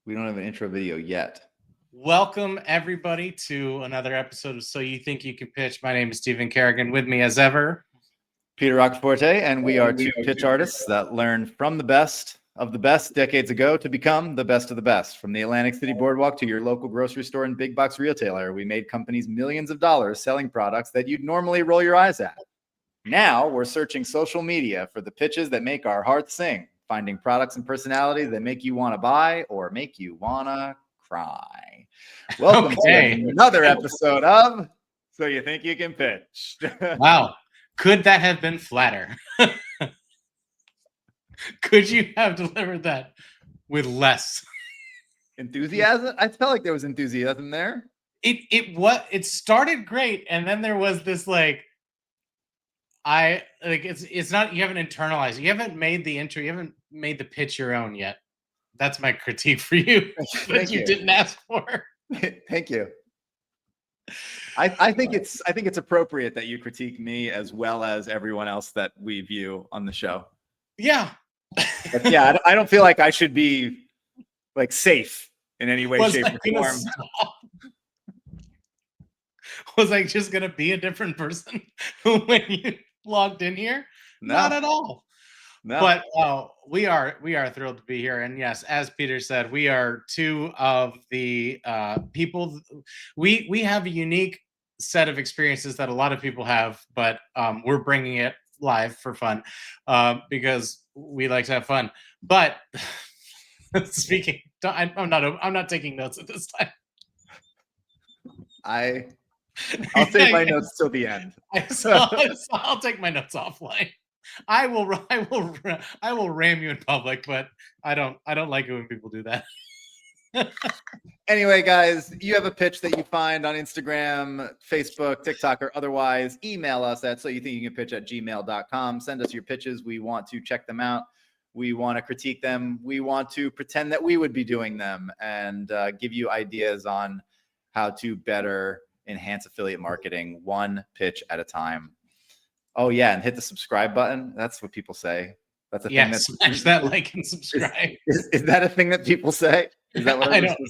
We don't have an intro video yet. Welcome, everybody, to another episode of So You Think You Can Pitch. My name is Stephen Kerrigan. With me, as ever, Peter Roccaforte, and we are two pitch artists that learned from the best of the best decades ago to become the best of the best. From the Atlantic City Boardwalk to your local grocery store and big box retailer, we made companies millions of dollars selling products that you'd normally roll your eyes at. Now we're searching social media for the pitches that make our hearts sing, finding products and personalities that make you want to buy or make you want to cry. Welcome to another episode of So You Think You Can Pitch. Wow. Could that have been flatter? Could you have delivered that with less enthusiasm? I felt like there was enthusiasm there. It started great, and then there was this it's not, you haven't internalized, you haven't made the intro, you haven't made the pitch your own yet. That's my critique for you. That you didn't ask for. Thank you. I think it's appropriate that you critique me as well as everyone else that we view on the show. Yeah. But yeah, I don't feel like I should be like safe in any way, shape, or form. Was I just gonna be a different person when you logged in here? No. Not at all. No. But we are thrilled to be here, and yes, as Peter said, we are two of the people. We have a unique set of experiences that a lot of people have, but we're bringing it live for fun because we like to have fun. But speaking, I'm not taking notes at this time. I'll save my notes till the end. I'll take my notes offline. I will ram you in public, but I don't like it when people do that. Anyway, guys, you have a pitch that you find on Instagram, Facebook, TikTok, or otherwise, email us at soyouthinkyoucanpitch@gmail.com. Send us your pitches. We want to check them out. We want to critique them. We want to pretend that we would be doing them and give you ideas on how to better enhance affiliate marketing one pitch at a time. Oh yeah, and hit the subscribe button. That's what people say. That's a thing. That smash that like and subscribe. Is that a thing that people say? Is that what I don't know?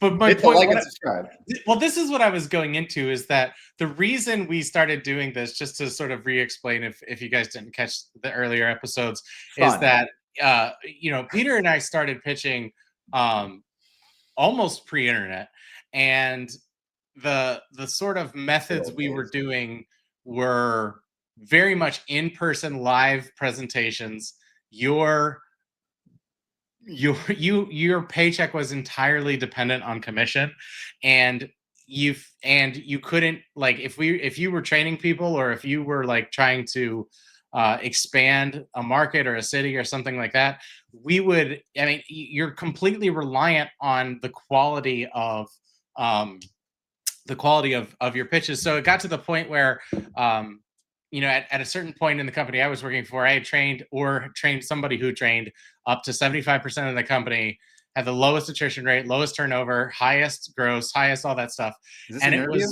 But my point, like and subscribe. Well, this is what I was going into, is that the reason we started doing this, just to sort of re-explain if you guys didn't catch the earlier episodes, is that Peter and I started pitching almost pre-internet, and the sort of methods we were doing were very much in-person live presentations. Your paycheck was entirely dependent on commission, and you couldn't, like, if you were training people, or if you were like trying to expand a market or a city or something like that, you're completely reliant on the quality of your pitches. So it got to the point where at a certain point in the company I was working for, I had trained somebody who trained up to 75% of the company, had the lowest attrition rate, lowest turnover, highest gross, highest all that stuff. Is this an interview?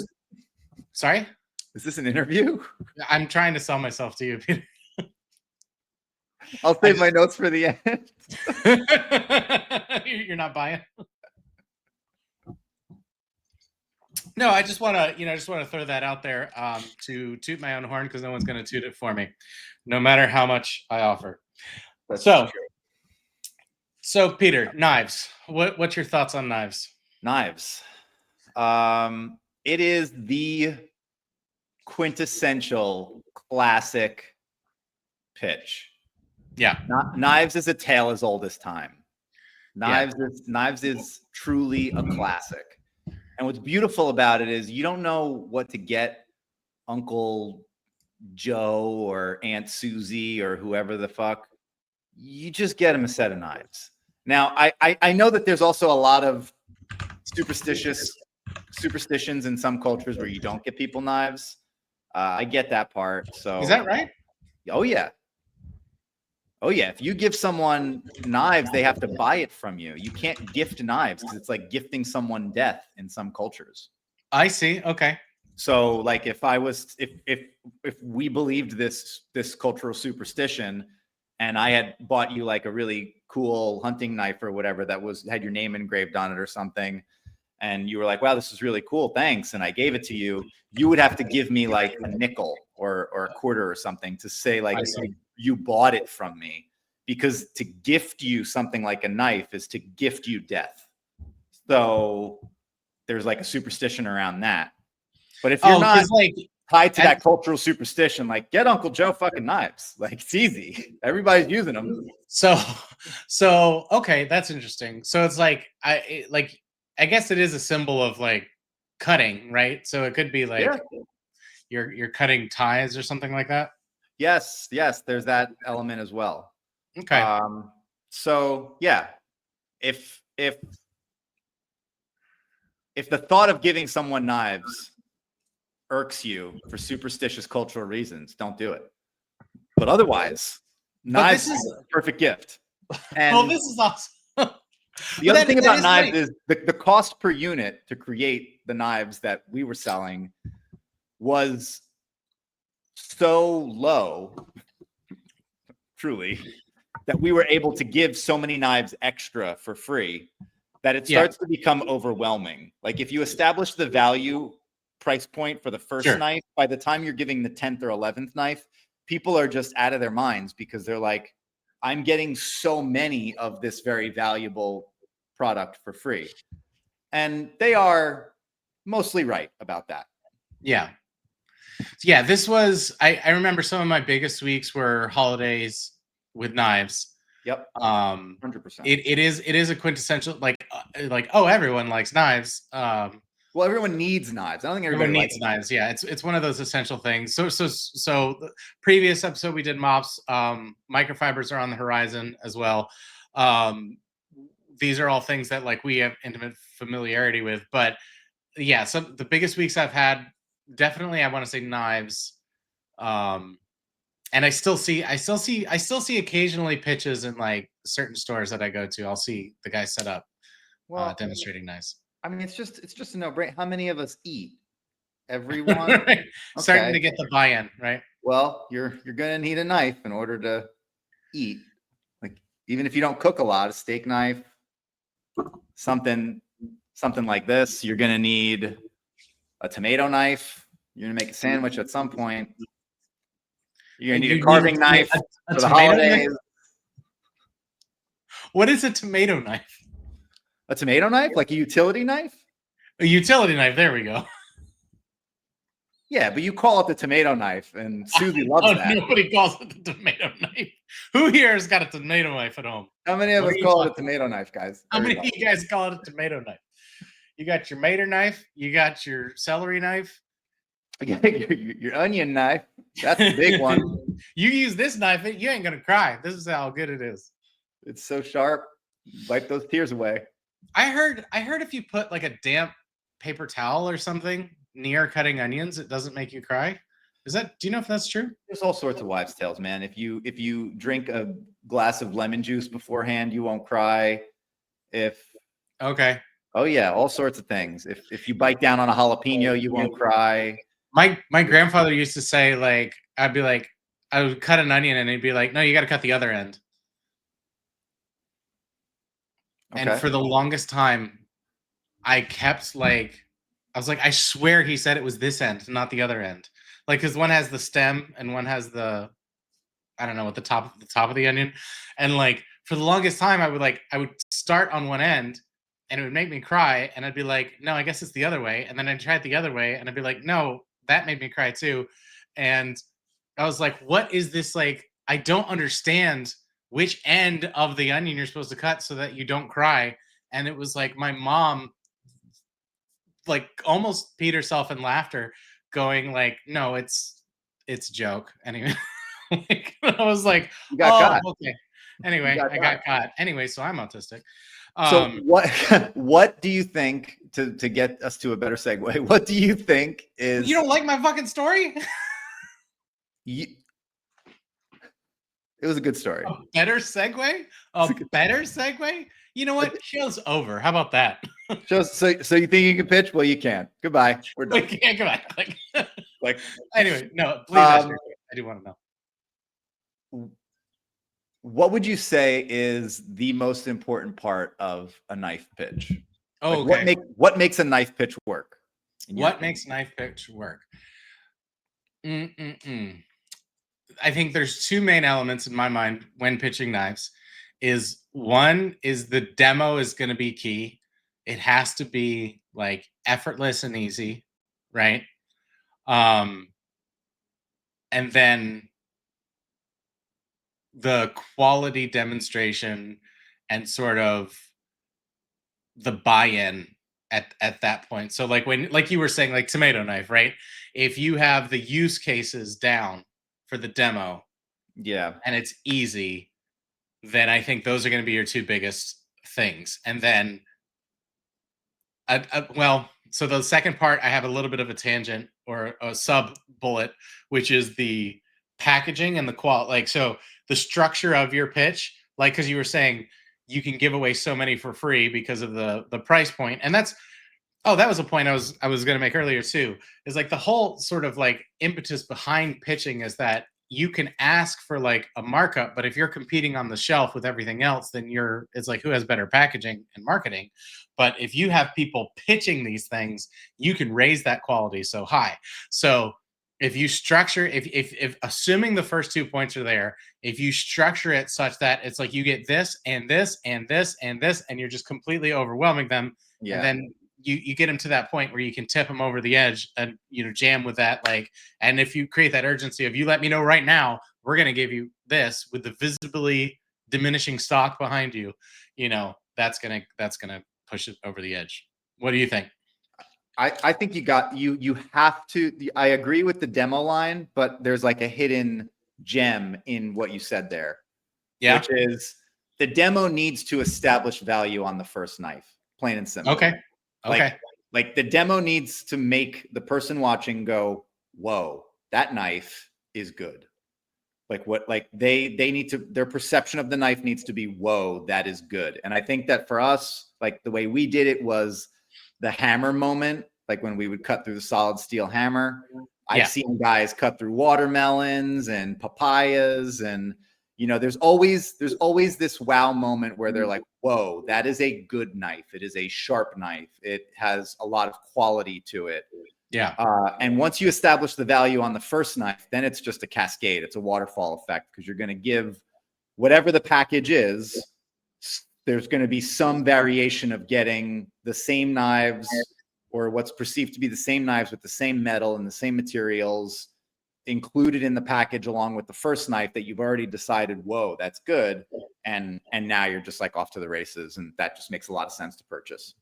Sorry? Is this an interview? I'm trying to sell myself to you, Peter. I'll save my notes for the end. You're not buying? No, I just want to throw that out there to toot my own horn, because no one's going to toot it for me, no matter how much I offer. That's true. So Peter, knives. What's your thoughts on knives? Knives. It is the quintessential classic pitch. Yeah. Knives is a tale as old as time. Knives is truly a classic. And what's beautiful about it is you don't know what to get Uncle Joe or Aunt Susie or whoever the fuck. You just get them a set of knives. Now, I know that there's also a lot of superstitions in some cultures where you don't get people knives. I get that part. So is that right? Oh yeah. Oh yeah. If you give someone knives, they have to buy it from you. You can't gift knives because it's like gifting someone death in some cultures. I see. Okay. So like if we believed this cultural superstition, and I had bought you like a really cool hunting knife or whatever that had your name engraved on it or something, and you were like, wow, this is really cool, thanks, and I gave it to you, you would have to give me like a nickel or a quarter or something to say like you bought it from me, because to gift you something like a knife is to gift you death. So there's like a superstition around that. But if you're not like tied to that cultural superstition, like get Uncle Joe fucking knives. Like it's easy. Everybody's using them. So okay, that's interesting. So it's like I guess it is a symbol of like cutting, right? So it could be like you're cutting ties or something like that. Yes, there's that element as well. Okay. So yeah, if the thought of giving someone knives irks you for superstitious cultural reasons, don't do it. But otherwise, knives is a perfect gift. And well, this is awesome. The other thing about knives is the cost per unit to create the knives that we were selling was so low, truly, that we were able to give so many knives extra for free that it starts to become overwhelming. Like if you establish the value price point for the first knife, by the time you're giving the 10th or 11th knife, people are just out of their minds because they're like, I'm getting so many of this very valuable product for free. And they are mostly right about that. Yeah. Yeah, this was, I remember some of my biggest weeks were holidays with knives. Yep. 100%. It is a quintessential, like, oh, everyone likes knives. Well, everyone needs knives. I don't think everyone needs knives. Yeah, it's one of those essential things. So the previous episode we did mops. Microfibers are on the horizon as well. These are all things that like we have intimate familiarity with. But yeah, some the biggest weeks I've had, definitely I want to say knives. And I still see occasionally pitches in like certain stores that I go to. I'll see the guy set up demonstrating knives. I mean, it's just a no-brainer. How many of us eat? Everyone. Right. Okay. Starting to get the buy-in, right? Well, you're gonna need a knife in order to eat. Like even if you don't cook a lot, a steak knife, something like this. You're gonna need a tomato knife. You're gonna make a sandwich at some point. You're gonna need a carving knife for the holidays. Knife? What is a tomato knife? A tomato knife? Like a utility knife? A utility knife. There we go. Yeah, but you call it the tomato knife, and Susie loves that. Nobody calls it the tomato knife. Who here has got a tomato knife at home? How many of us call it a tomato knife, guys? How many of you guys call it a tomato knife? You got your mater knife. You got your celery knife. your onion knife. That's the big one. You use this knife, you ain't gonna cry. This is how good it is. It's so sharp. Wipe those tears away. I heard if you put like a damp paper towel or something near cutting onions, it doesn't make you cry. Do you know if that's true? There's all sorts of wives' tales, man. If you drink a glass of lemon juice beforehand, you won't cry. Oh yeah, all sorts of things. If you bite down on a jalapeno, you won't cry. My grandfather used to say, like, I would cut an onion and he'd be like, no, you got to cut the other end. Okay. And for the longest time, I kept I was like, I swear he said it was this end, not the other end. Like, because one has the stem and one has the, I don't know, what the top of the onion. And like, for the longest time, I would start on one end and it would make me cry. And I'd be like, no, I guess it's the other way. And then I'd try it the other way. And I'd be like, no, that made me cry too. And I was like, what is this? Like, I don't understand which end of the onion you're supposed to cut so that you don't cry. And it was like my mom like almost peed herself in laughter, going like, no, it's a joke. Anyway, like, I was like, you got caught. Okay. Anyway, I got caught. Anyway, so I'm autistic. So what do you think, to get us to a better segue, what do you think is... You don't like my fucking story? It was a good story. A better segue? A better segue? You know what? Show's over. How about that? So you think you can pitch? Well, you can't. Goodbye. We're done. Yeah, goodbye. Anyway, no, please ask me. I do want to know. What would you say is the most important part of a knife pitch? Oh, like okay. What makes a knife pitch work? What makes knife pitch work? I think there's two main elements in my mind when pitching knives. Is one is the demo is going to be key. It has to be like effortless and easy, right? Um, and then the quality demonstration and sort of the buy-in at that point. So like when like you were saying, like tomato knife, right? If you have the use cases down for the demo, Yeah. and it's easy, then I think those are going to be your two biggest things. And then well, so the second part, I have a little bit of a tangent or a sub bullet, which is the packaging and the quality. Like, so the structure of your pitch, like, because you were saying you can give away so many for free because of the price point, and that's that was a point I was going to make earlier too. Is like the whole sort of like impetus behind pitching is that you can ask for like a markup, but if you're competing on the shelf with everything else, then it's like who has better packaging and marketing. But if you have people pitching these things, you can raise that quality so high. So if you structure, if assuming the first 2 points are there, if you structure it such that it's like you get this and this and this and this, and you're just completely overwhelming them, and then you get them to that point where you can tip them over the edge and jam with that, like, and if you create that urgency of you let me know right now, we're going to give you this with the visibly diminishing stock behind you, that's gonna push it over the edge. What do you think? I think you have to. I agree with the demo line, but there's like a hidden gem in what you said there, which is the demo needs to establish value on the first knife, plain and simple. Okay. Like the demo needs to make the person watching go, "Whoa, that knife is good." Like they need to, their perception of the knife needs to be, "Whoa, that is good." And I think that for us, like the way we did it was the hammer moment, like when we would cut through the solid steel hammer. I've seen guys cut through watermelons and papayas, and there's always this wow moment where they're like, "Whoa, that is a good knife. It is a sharp knife. It has a lot of quality to it." Yeah. And once you establish the value on the first knife, then it's just a cascade. It's a waterfall effect, because you're going to give whatever the package is. There's going to be some variation of getting the same knives, or what's perceived to be the same knives with the same metal and the same materials included in the package along with the first knife that you've already decided, "Whoa, that's good." And now you're just like off to the races. And that just makes a lot of sense to purchase.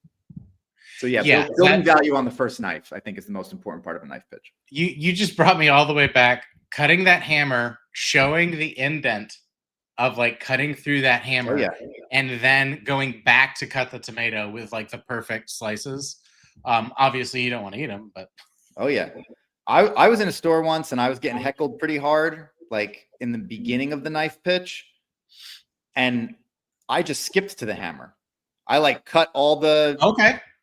So building value on the first knife, I think, is the most important part of a knife pitch. You just brought me all the way back. Cutting that hammer, showing the indent of like cutting through that hammer, and then going back to cut the tomato with like the perfect slices. Obviously, you don't want to eat them, but I was in a store once and I was getting heckled pretty hard, like in the beginning of the knife pitch, and I just skipped to the hammer. I like cut all the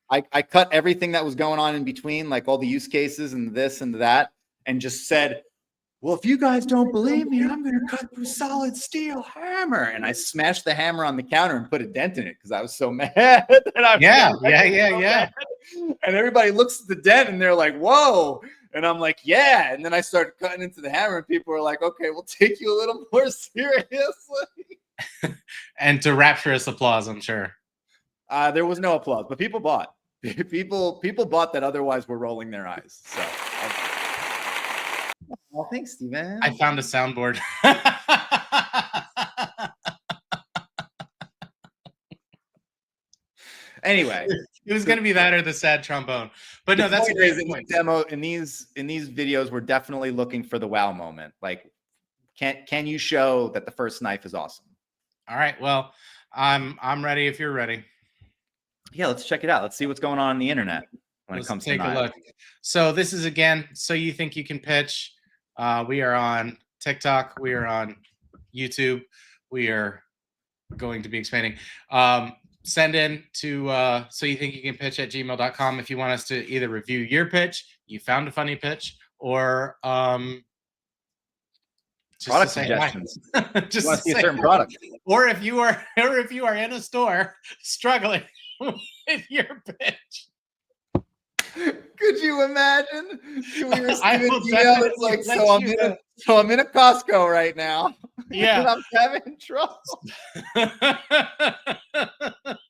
I cut everything that was going on in between, like all the use cases and this and that, and just said, "Well, if you guys don't believe me, I'm going to cut through solid steel hammer." And I smashed the hammer on the counter and put a dent in it because I was so mad. Yeah. And everybody looks at the dent and they're like, "Whoa." And I'm like, "Yeah." And then I started cutting into the hammer and people were like, "Okay, we'll take you a little more seriously." And to rapturous applause, I'm sure. There was no applause, but people bought. People bought that otherwise were rolling their eyes. So, well, thanks, Steven. I found a soundboard. Anyway, it was going to be that or the sad trombone, but no, that's a great point. Demo in these videos, we're definitely looking for the wow moment. Like, can you show that the first knife is awesome? All right. Well, I'm ready if you're ready. Yeah, let's check it out. Let's see what's going on the internet when it comes to knives. Take a look. So this is, again, So You Think You Can Pitch. We are on TikTok. We are on YouTube. We are going to be expanding. Send in to soyouthinkyoucanpitch@gmail.com if you want us to either review your pitch, you found a funny pitch, or Product suggestions. Just you want to see a certain product. Or if you are in a store struggling with your pitch. Could you imagine? We receive I an will email. It's like, so I'm in a Costco right now. Yeah. And I'm having trouble.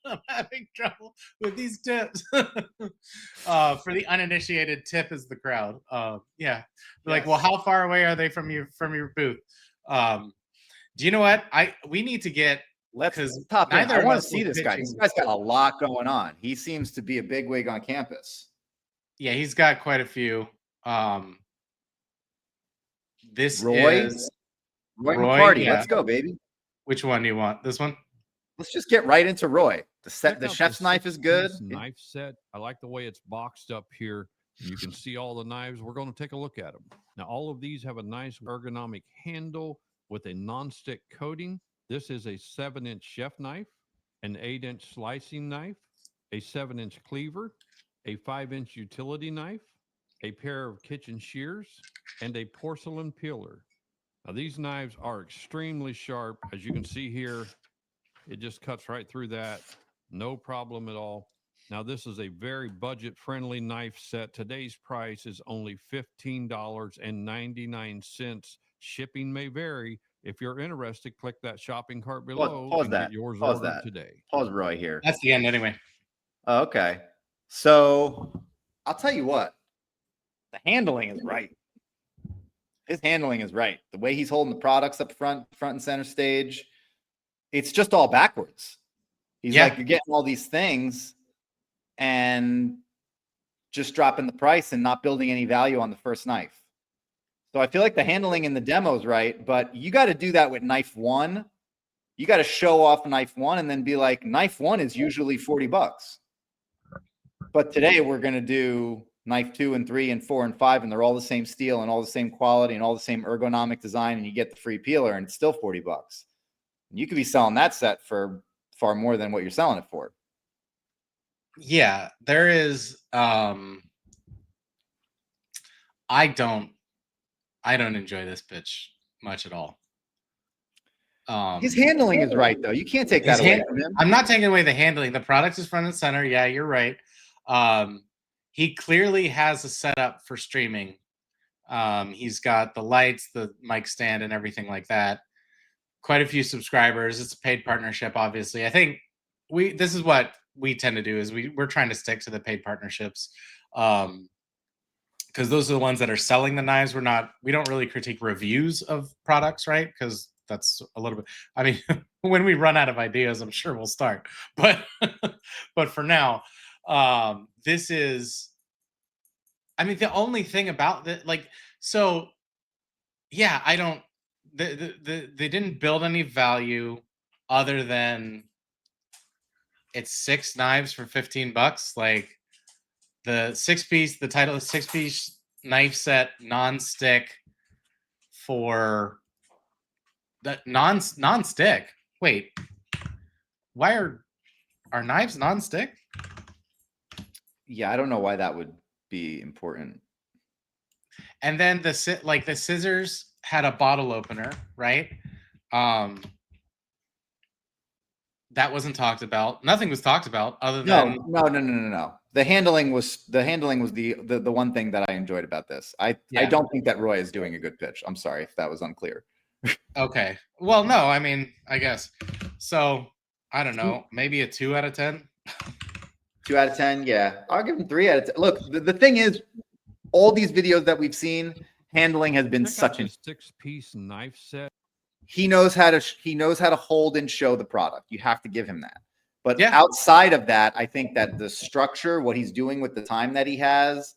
I'm having trouble with these tips. For the uninitiated, tip is the crowd. Yeah. Like, well, how far away are they from your booth? Do you know what? We need to get Let's top in. I want to see this guy. This guy's got a lot going on. He seems to be a bigwig on campus. Yeah, he's got quite a few. This Roy is McCarty. Yeah. Let's go, baby. Which one do you want? This one? Let's just get right into Roy. The chef's knife is good. Knife set. I like the way it's boxed up here. You can see all the knives. We're going to take a look at them. Now, all of these have a nice ergonomic handle with a non-stick coating. This is a 7-inch chef knife, an 8-inch slicing knife, a 7-inch cleaver, a 5-inch utility knife, a pair of kitchen shears, and a porcelain peeler. Now, these knives are extremely sharp. As you can see here, it just cuts right through that. No problem at all. Now, this is a very budget-friendly knife set. Today's price is only $15.99. Shipping may vary. If you're interested, click that shopping cart below Pause and that. get yours Pause ordered that. today. Pause Roy here. That's the end anyway. Oh, okay. So I'll tell you what. The handling is right. His handling is right. The way he's holding the products up front and center stage, it's just all backwards. He's like, you're getting all these things and just dropping the price and not building any value on the first knife. So I feel like the handling in the demo is right, but you got to do that with knife one. You got to show off knife one and then be like, knife one is usually $40. But today we're going to do knife 2 and 3 and 4 and 5, and they're all the same steel and all the same quality and all the same ergonomic design, and you get the free peeler and it's still $40. You could be selling that set for far more than what you're selling it for. Yeah, there is I don't enjoy this pitch much at all. His handling is right, though. You can't take that away from him. I'm not taking away the handling. The product is front and center. Yeah, you're right. He clearly has a setup for streaming. He's got the lights, the mic stand, and everything like that. Quite a few subscribers. It's a paid partnership, obviously. I think this is what we tend to do is we're trying to stick to the paid partnerships. Because those are the ones that are selling the knives. We don't really critique reviews of products, right? Because that's a little bit, I mean, when we run out of ideas, I'm sure we'll start. But for now, this is, I mean, the only thing about that, like, so yeah, I don't, they didn't build any value other than it's 6 knives for $15. Like, the 6-piece, the title is 6-piece knife set, non-stick for the non-stick. Wait, why are knives non-stick? Yeah, I don't know why that would be important. And then the scissors had a bottle opener, right? That wasn't talked about. Nothing was talked about other than no. The handling was the one thing that I enjoyed about this. I don't think that Roy is doing a good pitch. I'm sorry if that was unclear. Okay. Well, no, I mean, I guess. So, I don't know, maybe a 2 out of 10. 2 out of 10, yeah. I'll give him 3 out of 10. Look, the thing is, all these videos that we've seen, handling has been such a 6-piece knife set. He knows how to hold and show the product. You have to give him that. But outside of that, I think that the structure, what he's doing with the time that he has,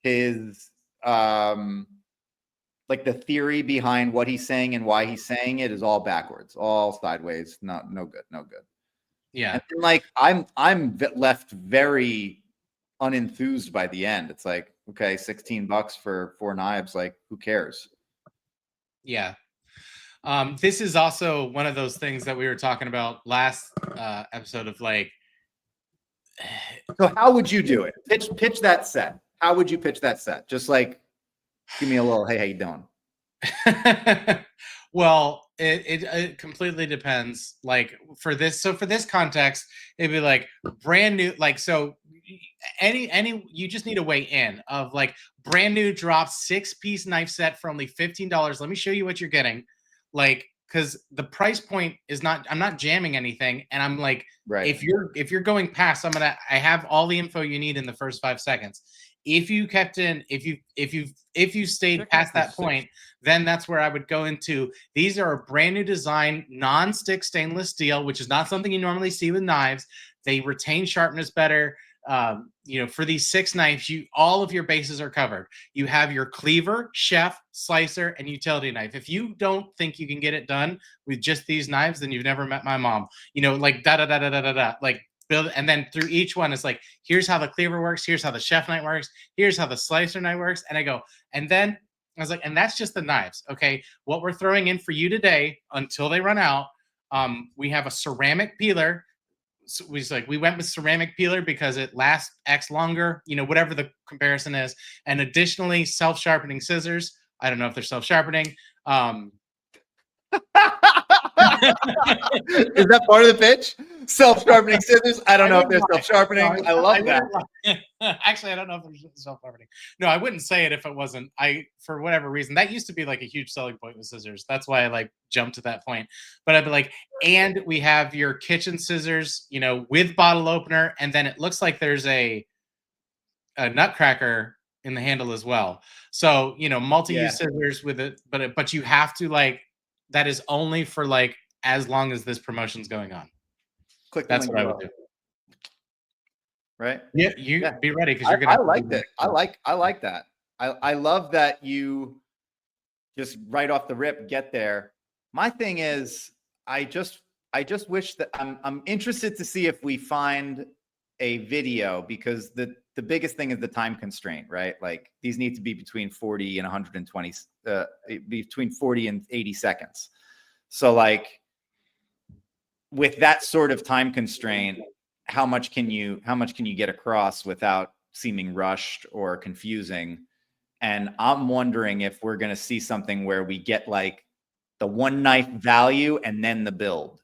his like the theory behind what he's saying and why he's saying it is all backwards, all sideways. No good. Yeah. And then, like, I'm left very unenthused by the end. It's like, okay, $16 for 4 knives. Like, who cares? Yeah. This is also one of those things that we were talking about last episode of, like. So how would you do it? Pitch that set. How would you pitch that set? Just like, give me a little, hey, how you doing? Well, it completely depends. Like for this context, it'd be like brand new. Like so, any you just need a way in of like brand new drop 6-piece knife set for only $15. Let me show you what you're getting. Like because the price point is not. I'm not jamming anything, and I'm like, Right. if you're going past, I have all the info you need in the first 5 seconds. If you kept in, if you stayed Check out past the that six- point, then that's where I would go into. These are a brand new design, non-stick stainless steel, which is not something you normally see with knives. They retain sharpness better. For these 6 knives, all of your bases are covered. You have your cleaver, chef, slicer, and utility knife. If you don't think you can get it done with just these knives, then you've never met my mom. Like da da da da da da da. Like build, and then through each one, it's like, here's how the cleaver works, here's how the chef knife works, here's how the slicer knife works, and I go, and then I was like, and that's just the knives. Okay, what we're throwing in for you today until they run out. We have a ceramic peeler. So we went with ceramic peeler because it lasts X longer, whatever the comparison is. And additionally, self-sharpening scissors. I don't know if they're self-sharpening. Is that part of the pitch? Self-sharpening scissors. I don't know if they're self-sharpening. I love that. Actually, I don't know if they're self-sharpening. No, I wouldn't say it if it wasn't. For whatever reason, that used to be like a huge selling point with scissors. That's why I like jumped to that point. But I'd be like, and we have your kitchen scissors, with bottle opener, and then it looks like there's a nutcracker in the handle as well. So multi-use scissors with it, but you have to like. That is only for like as long as this promotion's going on. Click. That's what I would do. Right? Yeah, be ready because you're gonna. I like that. I like that. I love that you just right off the rip get there. My thing is, I just wish that I'm interested to see if we find a video, because the biggest thing is the time constraint, right? Like these need to be between 40 and 120, between 40 and 80 seconds. So like with that sort of time constraint, how much can you get across without seeming rushed or confusing? And I'm wondering if we're going to see something where we get like the one knife value and then the build,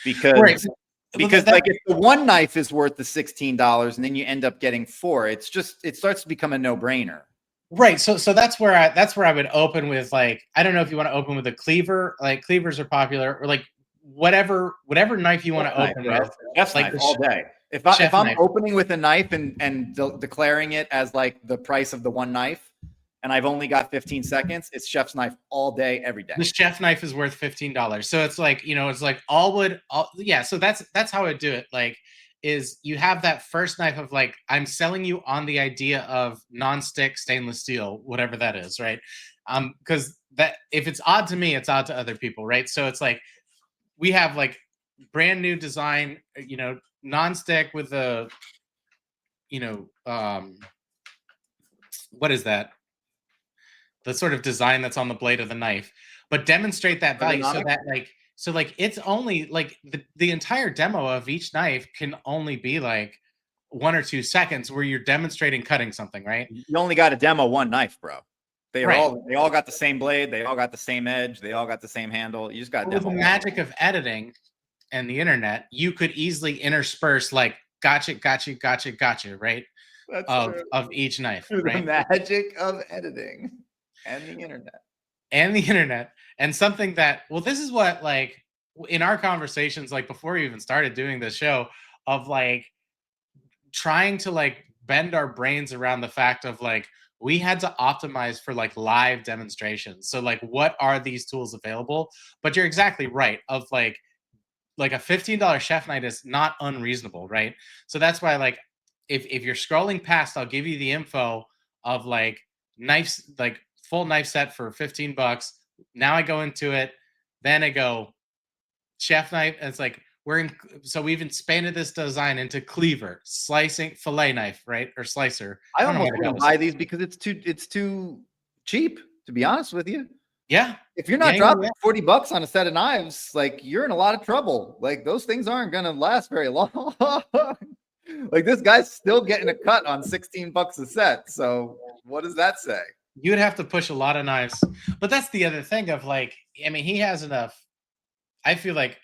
because like if the one knife is worth the $16 and then you end up getting 4, it starts to become a no-brainer. Right. So that's where I would open with, like, I don't know if you want to open with a cleaver, like cleavers are popular, or like whatever knife you want to open with. Chef's like knife all day. If I'm opening with a knife and declaring it as like the price of the one knife, and I've only got 15 seconds, it's chef's knife all day, every day. The chef knife is worth $15. So it's like, it's like so that's how I do it. Like, is you have that first knife of like, I'm selling you on the idea of non-stick stainless steel, whatever that is, right? Because that, if it's odd to me, it's odd to other people, right? So it's like, we have like brand new design, non-stick with a, what is that? The sort of design that's on the blade of the knife, but demonstrate that value so that like it's only like the entire demo of each knife can only be like 1 or 2 seconds where you're demonstrating cutting something, right? You only got to demo one knife, bro. They all got the same blade, they all got the same edge, they all got the same handle. You just got to demo. With the magic of editing and the internet, you could easily intersperse like gotcha, right? Of each knife, right? The magic of editing. And the internet. And something that, well, this is what, like, in our conversations, like before we even started doing this show, of like trying to like bend our brains around the fact of like, we had to optimize for like live demonstrations. So like, what are these tools available? But you're exactly right, of like a $15 chef knife is not unreasonable, right? So that's why, like, if you're scrolling past, I'll give you the info of like knives, like full knife set for $15. Now I go into it, then I go chef knife, and it's like so we've expanded this design into cleaver, slicing, fillet knife, right, or slicer. I almost wouldn't buy these because it's too cheap, to be honest with you. Yeah, if you're not dropping $40 on a set of knives, like you're in a lot of trouble. Like those things aren't gonna last very long. Like this guy's still getting a cut on $16 a set. So what does that say? You would have to push a lot of knives, but that's the other thing of like, I mean, he has enough. I feel like,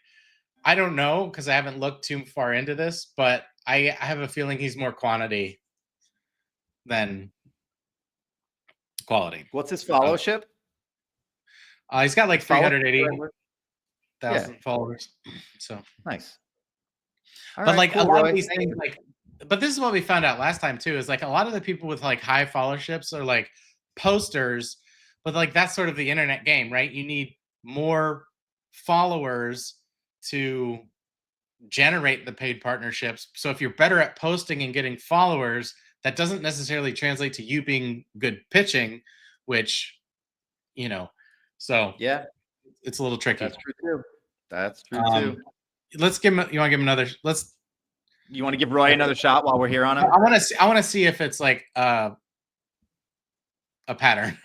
I don't know because I haven't looked too far into this, but I have a feeling he's more quantity than quality. What's his followership? He's got like Follow- 380,000 followers. So Nice. but like a lot of these things, like, but this is what we found out last time too, is like a lot of the people with like high followerships are like posters, but like that's sort of the internet game, right? You need more followers to generate the paid partnerships. So if you're better at posting and getting followers, that doesn't necessarily translate to you being good pitching, which, you know, so yeah, it's a little tricky. That's true too. That's true too. Let's give him. You want to give him another? You want to give Roy another shot while we're here on him? I want to see. I want to see if it's like a pattern.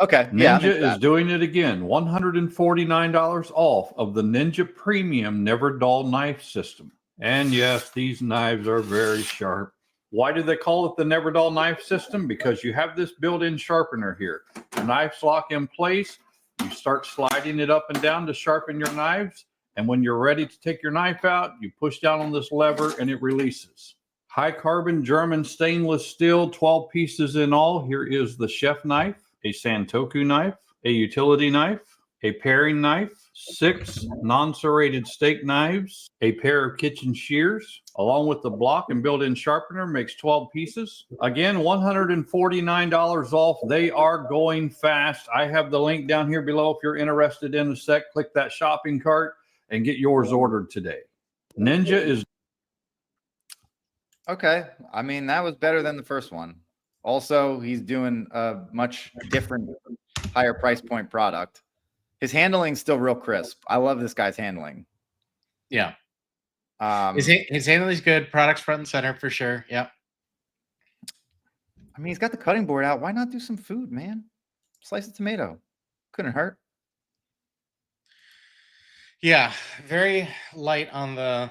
Okay. Ninja is doing it again. $149 off of the Ninja Premium Never Dull Knife System. And yes, these knives are very sharp. Why do they call it the Never Dull Knife System? Because you have this built-in sharpener here. The knives lock in place. You start sliding it up and down to sharpen your knives. And when you're ready to take your knife out, you push down on this lever and it releases. High carbon German stainless steel, 12 pieces in all. Here is the chef knife, a Santoku knife, a utility knife, a paring knife, 6 non-serrated steak knives, a pair of kitchen shears, along with the block and built-in sharpener makes 12 pieces. Again, $149 off. They are going fast. I have the link down here below if you're interested in the set. Click that shopping cart and get yours ordered today. Ninja is... Okay. I mean, that was better than the first one. Also, he's doing a much different, higher price point product. His handling's still real crisp. I love this guy's handling. Yeah. His handling's good. Products front and center for sure. Yep. I mean, he's got the cutting board out. Why not do some food, man? Slice of tomato. Couldn't hurt. Yeah. Very light on the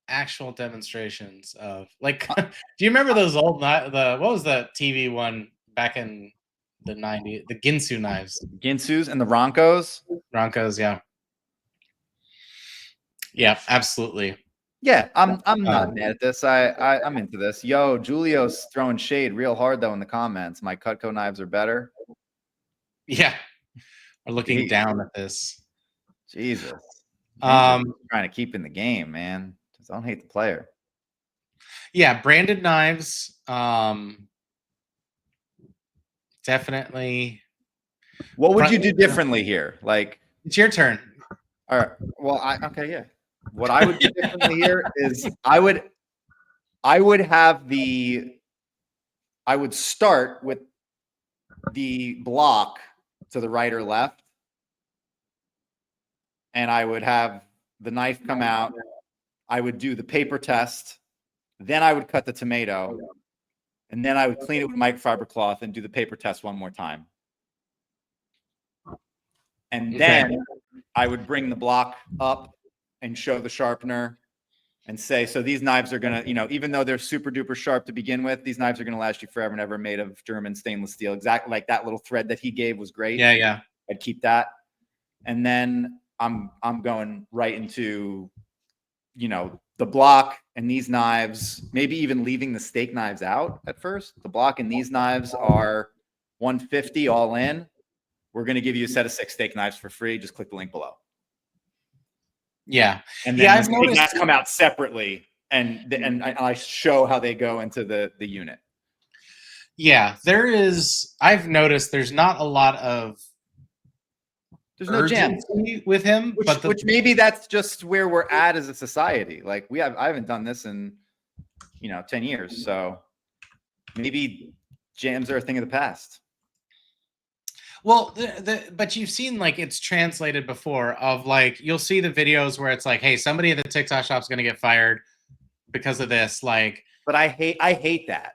actual demonstrations of like, do you remember those old, what was the TV one back in the 90s? The Ginsu knives. Ginsus and the Roncos. Roncos, yeah. Yeah, absolutely. Yeah, I'm not mad at this. I'm into this. Yo, Julio's throwing shade real hard though in the comments. My Cutco knives are better. Yeah. We're looking down at this. Jesus. Trying to keep in the game, man. Just don't hate the player. Yeah, branded knives. Definitely. What would you do differently here? Like, it's your turn. All right. Well, okay, yeah. What I would do differently here is I would start with the block to the right or left, and I would have the knife come out. I would do the paper test, then I would cut the tomato, and then I would clean it with microfiber cloth and do the paper test one more time. And then I would bring the block up and show the sharpener and say, so these knives are going to, even though they're super duper sharp to begin with, these knives are going to last you forever and ever, made of German stainless steel. Exactly like that little thread that he gave was great. Yeah, yeah. I'd keep that. And then I'm going right into, the block and these knives, maybe even leaving the steak knives out at first. The block and these knives are $150 all in. We're going to give you a set of 6 steak knives for free. Just click the link below. Yeah. And then the steak knives come out separately, and I show how they go into the unit. Yeah, I've noticed there's not a lot of there's no jam with him, which maybe that's just where we're at as a society. Like I haven't done this in 10 years, so maybe jams are a thing of the past. Well, but you've seen like it's translated before of like you'll see the videos where it's like, hey, somebody at the TikTok shop's gonna get fired because of this. Like, but I hate that.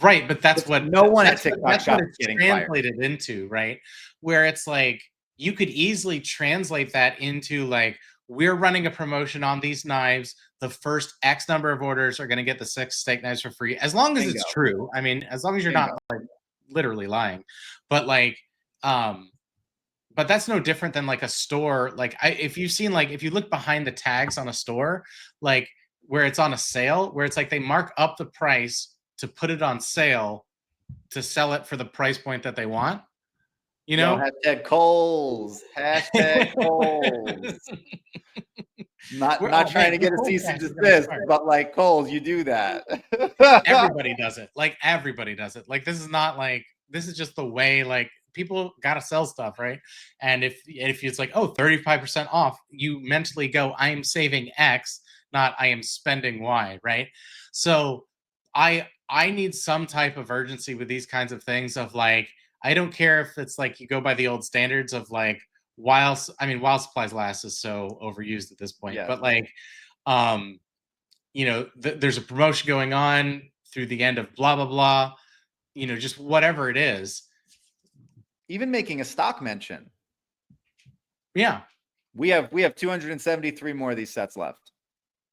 Right, but that's what no one at TikTok shop is getting translated fired into, right? Where it's like you could easily translate that into like, we're running a promotion on these knives. The first X number of orders are going to get the 6 steak knives for free, as long as it's true. I mean, as long as you're not like literally lying. But like, but that's no different than like a store. Like if you've seen, like if you look behind the tags on a store, like where it's on a sale, where it's like they mark up the price to put it on sale to sell it for the price point that they want. You know, hashtag Kohl's, hashtag Kohl's. Not trying to get a cease and desist, but like Kohl's, you do that. Everybody does it. Like everybody does it. Like this is not like, this is just the way, like people gotta sell stuff, right? And if it's like, oh, 35% off, you mentally go, I am saving X, not I am spending Y, right? So I need some type of urgency with these kinds of things of like, I don't care if it's like you go by the old standards of like while supplies last is so overused at this point, but like you know, there's a promotion going on through the end of blah blah blah, you know, just whatever it is. Even making a stock mention. Yeah. We have 273 more of these sets left.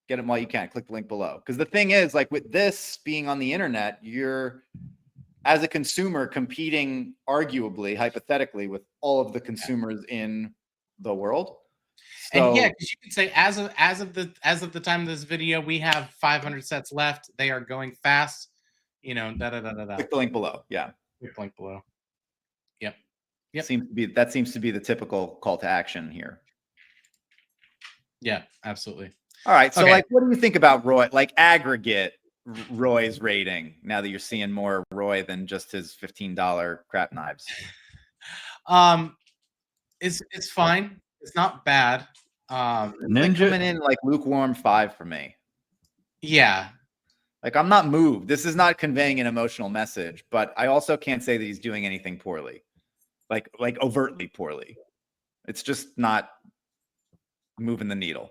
Get them while you can. Click the link below. Because the thing is, like with this being on the internet, you're, as a consumer, competing arguably, hypothetically, with all of the consumers in the world. So, and yeah, because you could say as of the time of this video, we have 500 sets left. They are going fast. You know, click the link below. Yeah. Click the link below. Yep. That seems to be the typical call to action here. Yeah, absolutely. All right. So like, what do you think about Roy, like aggregate Roy's rating now that you're seeing more Roy than just his $15 crap knives? It's fine. It's not bad. Ninja coming in like lukewarm 5 for me. Yeah. Like I'm not moved. This is not conveying an emotional message, but I also can't say that he's doing anything poorly. Like overtly poorly. It's just not moving the needle.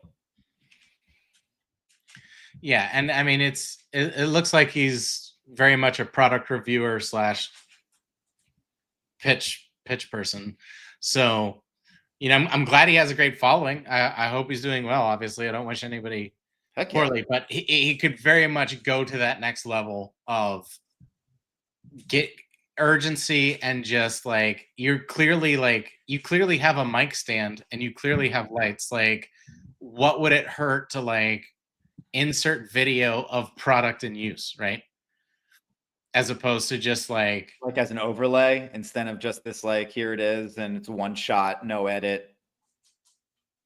Yeah, and I mean it looks like he's very much a product reviewer / pitch person. So, you know, I'm glad he has a great following. I hope he's doing well. Obviously, I don't wish anybody poorly, but he could very much go to that next level of get urgency and just like you clearly have a mic stand and you clearly have lights. Like, what would it hurt to like insert video of product in use, right? As opposed to just like as an overlay instead of just this, like, here it is and it's one shot, no edit.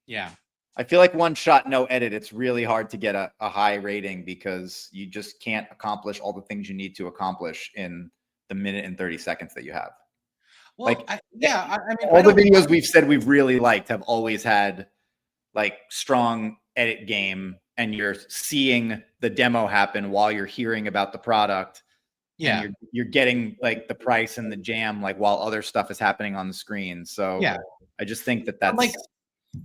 Yeah. I feel like one shot, no edit, it's really hard to get a high rating because you just can't accomplish all the things you need to accomplish in the minute and 30 seconds that you have. Well, like, I mean, all the videos we've said we've really liked have always had like strong edit game, and you're seeing the demo happen while you're hearing about the product. Yeah, you're getting like the price and the jam like while other stuff is happening on the screen. So yeah, I just think that that's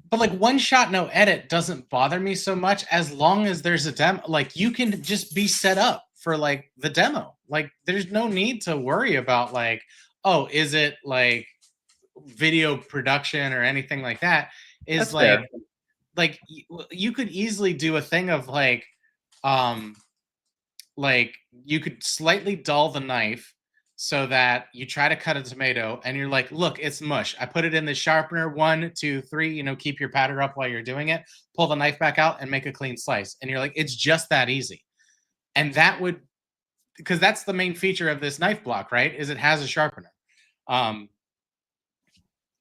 but like one shot no edit doesn't bother me so much as long as there's a demo. Like you can just be set up for like the demo. Like there's no need to worry about like, oh, is it like video production or anything like that. Is that's like you could easily do a thing of like you could slightly dull the knife so that you try to cut a tomato and you're like, look, it's mush. I put it in the sharpener, 1, 2, 3, you know, keep your powder up while you're doing it, pull the knife back out and make a clean slice. And you're like, it's just that easy. And that would, because that's the main feature of this knife block, right? Is it has a sharpener. And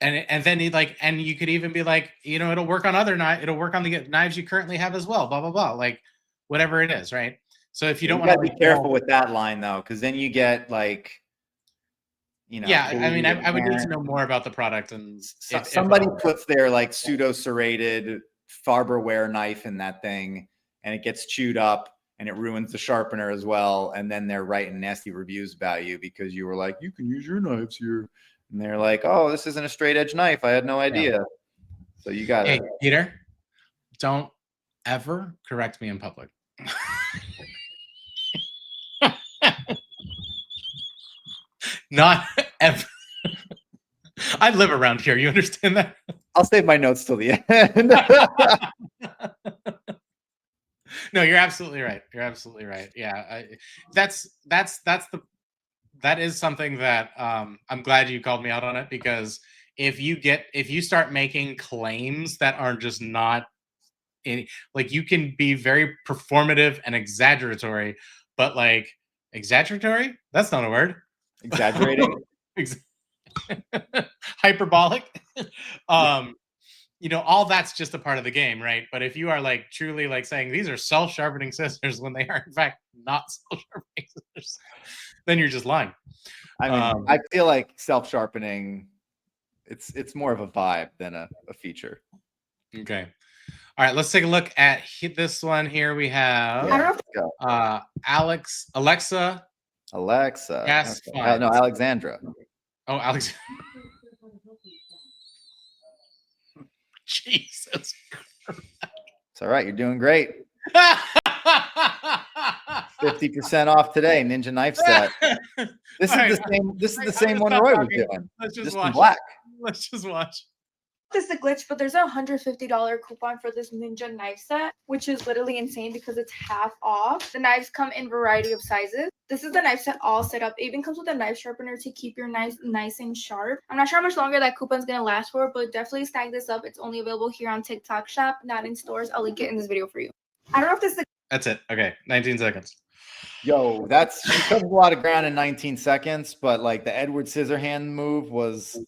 then and you could even be like, you know, it'll work on other knives. It'll work on the knives you currently have as well, blah, blah, blah. Like whatever it is, right? So if you don't want to be careful with that line though, because then you get like, you know. Yeah, I mean, I would need to know more about the product. And if somebody puts their like pseudo serrated Farberware knife in that thing and it gets chewed up and it ruins the sharpener as well, and then they're writing nasty reviews about you because you were like, you can use your knives here. And they're like, oh, this isn't a straight edge knife. I had no idea. Yeah. So you got it. Hey, Peter, don't ever correct me in public. Not ever. I live around here. You understand that? I'll save my notes till the end. No, you're absolutely right. You're absolutely right. Yeah, that's is something that I'm glad you called me out on it, because if you start making claims that are just not any, like, you can be very performative and exaggeratory, but like exaggeratory, that's not a word. Exaggerating. Hyperbolic. All that's just a part of the game, right? But if you are like truly like saying these are self-sharpening scissors when they are in fact not self-sharpening scissors, then you're just lying. I mean, I feel like self-sharpening, it's more of a vibe than a feature. Okay. All right, let's take a look at this one here. We have Alexa. Gas No, Alexandra. Oh, Alex. Jesus. It's all right. You're doing great. 50% off today. Ninja knife set. This is the same one Roy was doing. Let's just in watch. Black. Let's just watch. This is a glitch, but there's a $150 coupon for this Ninja knife set, which is literally insane because it's half off. The knives come in a variety of sizes. This is the knife set all set up. It even comes with a knife sharpener to keep your knives nice and sharp. I'm not sure how much longer that coupon's gonna last for, but definitely snag this up. It's only available here on TikTok Shop, not in stores. I'll link it in this video for you. I don't know if this is That's it. Okay, 19 seconds. Yo, she covered a lot of ground in 19 seconds, but like the Edward Scissorhand move was,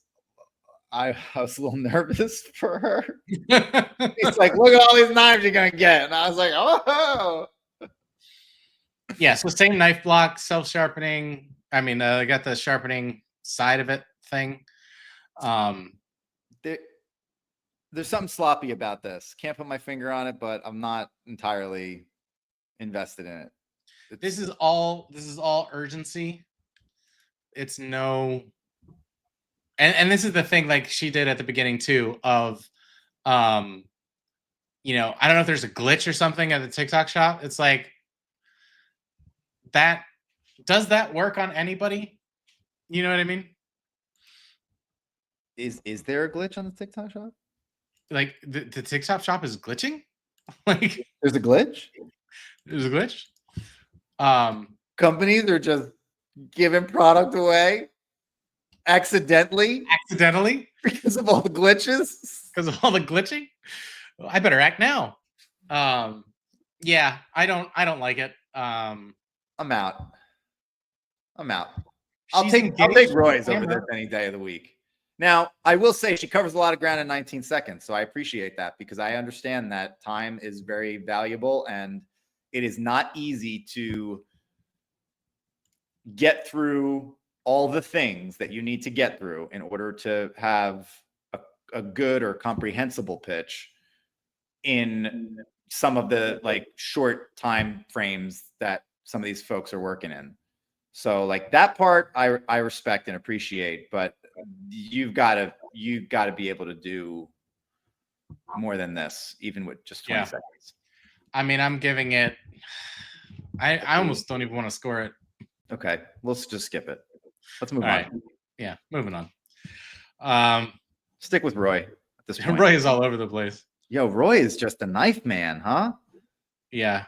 I was a little nervous for her. It's like, look at all these knives you're gonna get, and I was like, oh. Yeah, so same knife block, self-sharpening. I mean, I got the sharpening side of it thing. There's something sloppy about this. Can't put my finger on it, but I'm not entirely invested in it. This is all urgency. It's no, and this is the thing, like she did at the beginning too, of I don't know if there's a glitch or something at the TikTok Shop. It's like, that does that work on anybody? You know what I mean? Is there a glitch on the TikTok Shop? Like the TikTok Shop is glitching? Like there's a glitch? There's a glitch? Companies are just giving product away accidentally because of all the glitches. Because of all the glitching? I better act now. Yeah, I don't like it. I'm out. I'll take Roy's over this any day of the week. Now, I will say she covers a lot of ground in 19 seconds, so I appreciate that because I understand that time is very valuable and it is not easy to get through all the things that you need to get through in order to have a good or comprehensible pitch in some of the like short time frames that some of these folks are working in. So like that part I respect and appreciate, but you've got to be able to do more than this, even with just 20 seconds. I mean, I'm giving it, I almost don't even want to score it. Okay, let's just skip it. Let's move on. Right. Yeah, moving on. Stick with Roy at this point. Roy is all over the place. Yo, Roy is just a knife man, huh? Yeah.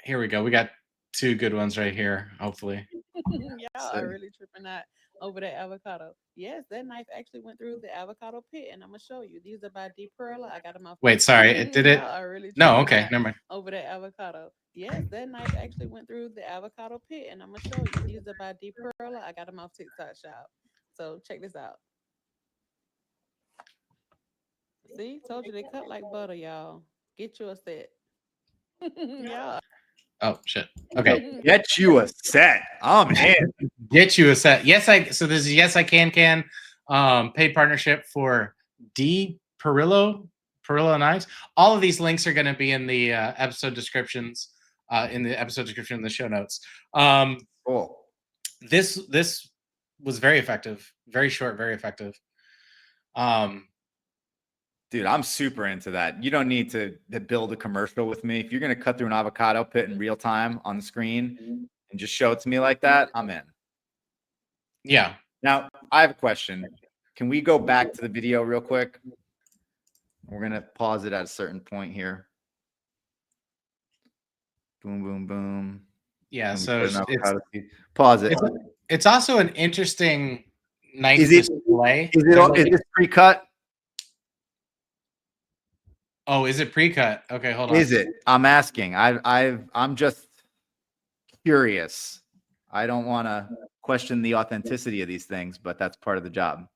Here we go. We got two good ones right here, hopefully. Y'all are really tripping out over that avocado. Yes, that knife actually went through the avocado pit, and I'm gonna show you. These are by D Perla. I got them off. Wait, sorry, it did it? Really no, okay, never mind. Over that avocado. Yes, that knife actually went through the avocado pit, and I'm gonna show you. These are by D Perla. I got them off TikTok Shop. So check this out. See, told you they cut like butter, y'all. Get you a set. Yeah. Oh shit. Okay. Get you a set. Oh man. Get you a set. So this is Yes I Can paid partnership for D Perillo knives. All of these links are going to be in the episode descriptions, in the show notes. Cool. This was very effective. Very short, very effective. Dude, I'm super into that. You don't need to build a commercial with me. If you're going to cut through an avocado pit in real time on the screen and just show it to me like that, I'm in. Yeah. Now, I have a question. Can we go back to the video real quick? We're going to pause it at a certain point here. Boom, boom, boom. Yeah, so pause it. It's also an interesting knife Is it- display. Is There's like is this pre-cut? oh, is it pre-cut? Okay, hold on. Is it? I'm asking. I'm just curious. I don't want to question the authenticity of these things, but that's part of the job.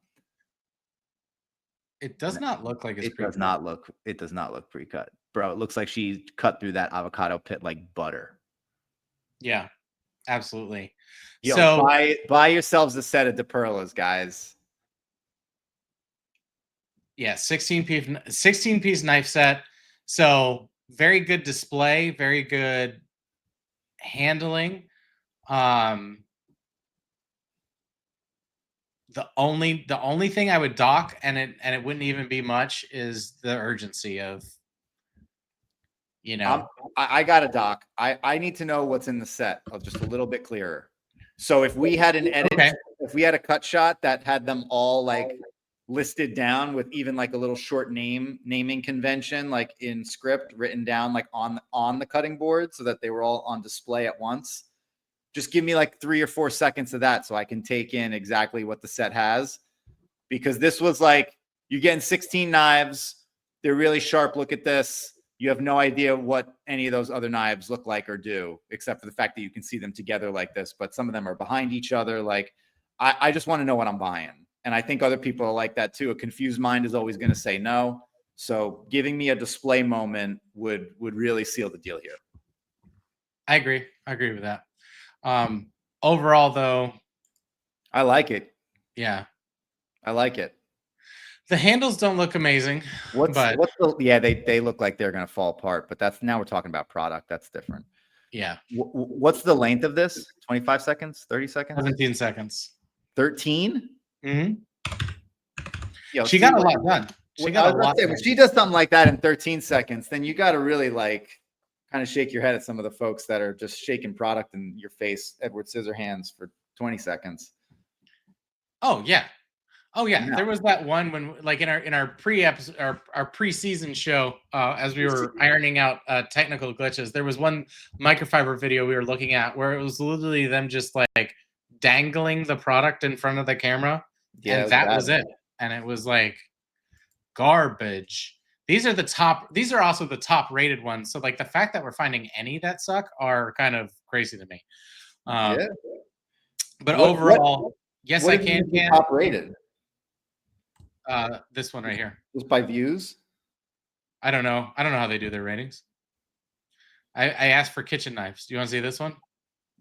It does not look like it's It pre-cut. does not look. It does not look pre-cut, bro. It looks like she cut through that avocado pit like butter. Yeah, absolutely. Yo, So buy yourselves a set of DePerlas, guys. yeah, 16-piece knife set. So very good display, very good handling. The only thing I would dock, and it wouldn't even be much, is the urgency of, you know. I got a doc. I need to know what's in the set. Just a little bit clearer. So if we had an edit, Okay. if we had a cut shot that had them all like listed down with even like a little short naming convention, like in script written down like on the cutting board so that they were all on display at once. Just give me like 3 or 4 seconds of that so I can take in exactly what the set has. Because this was like, you're getting 16 knives. They're really sharp. Look at this. You have no idea what any of those other knives look like or do, except for the fact that you can see them together like this. But some of them are behind each other. Like, I just want to know what I'm buying. And I think other people are like that too. A confused mind is always going to say no. So giving me a display moment would really seal the deal here. I agree with that. Overall though, I like it. yeah, I like it. the handles don't look amazing. They look like they're going to fall apart, but now we're talking about product. That's different. Yeah. What's the length of this? 25 seconds, 30 seconds, 17 seconds. 13. She got a lot done. When she does something like that in 13 seconds, then you got to really like kind of shake your head at some of the folks that are just shaking product in your face, Edward Scissorhands, for 20 seconds. Oh yeah. No. There was that one when, like, in our pre-episode, our preseason show, as we were ironing out technical glitches, there was one microfiber video we were looking at where it was literally them just like dangling the product in front of the camera, and that was it. And it was like garbage. These are also the top rated ones. So like the fact that we're finding any that suck are kind of crazy to me. But overall, yes, I can. Top rated. This one right here. Just by views? I don't know how they do their ratings. I asked for kitchen knives. Do you want to see this one?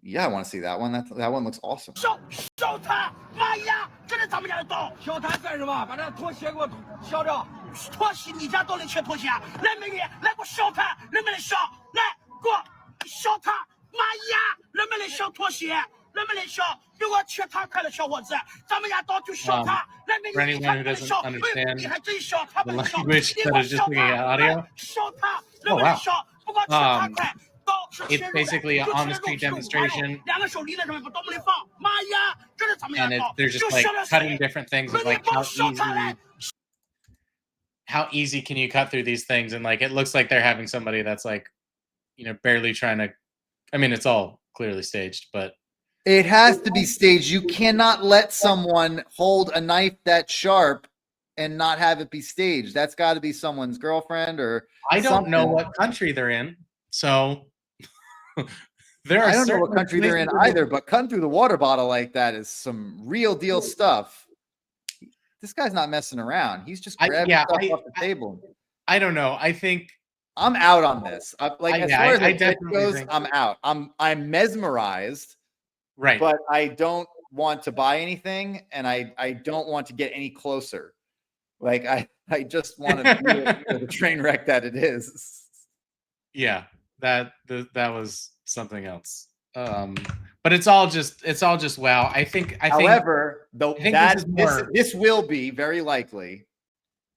Yeah, I want to see that one. That one looks awesome. 烧他！妈呀，这是咱们家的刀！烧他干什么？把那拖鞋给我烧掉！拖鞋，你家都能缺拖鞋？来，美女，来给我烧他！能不能烧？来，给我烧他！妈呀，能不能烧拖鞋？能不能烧？给我缺他快了，小伙子！咱们家刀就烧他！来，美女，你看能烧？你还真烧，他不能烧！你给我烧他！烧他！能不能烧？不光缺他快。 It's basically an on-the-street demonstration, and they're just like cutting different things. Of like how easy can you cut through these things? And like it looks like they're having somebody that's like, barely trying to. I mean, it's all clearly staged, but it has to be staged. You cannot let someone hold a knife that sharp and not have it be staged. That's got to be someone's girlfriend or. I don't know what country they're in, so. I don't know what country they're in either, but cutting through the water bottle like that is some real deal stuff. This guy's not messing around. He's just grabbing stuff off the table. I don't know. I think I'm out on this. As far as it goes, I'm out. I'm mesmerized, right? But I don't want to buy anything, and I don't want to get any closer. Like I just want to be the train wreck that it is. Yeah. That was something else, but it's all just wow. I think. However, this will be very likely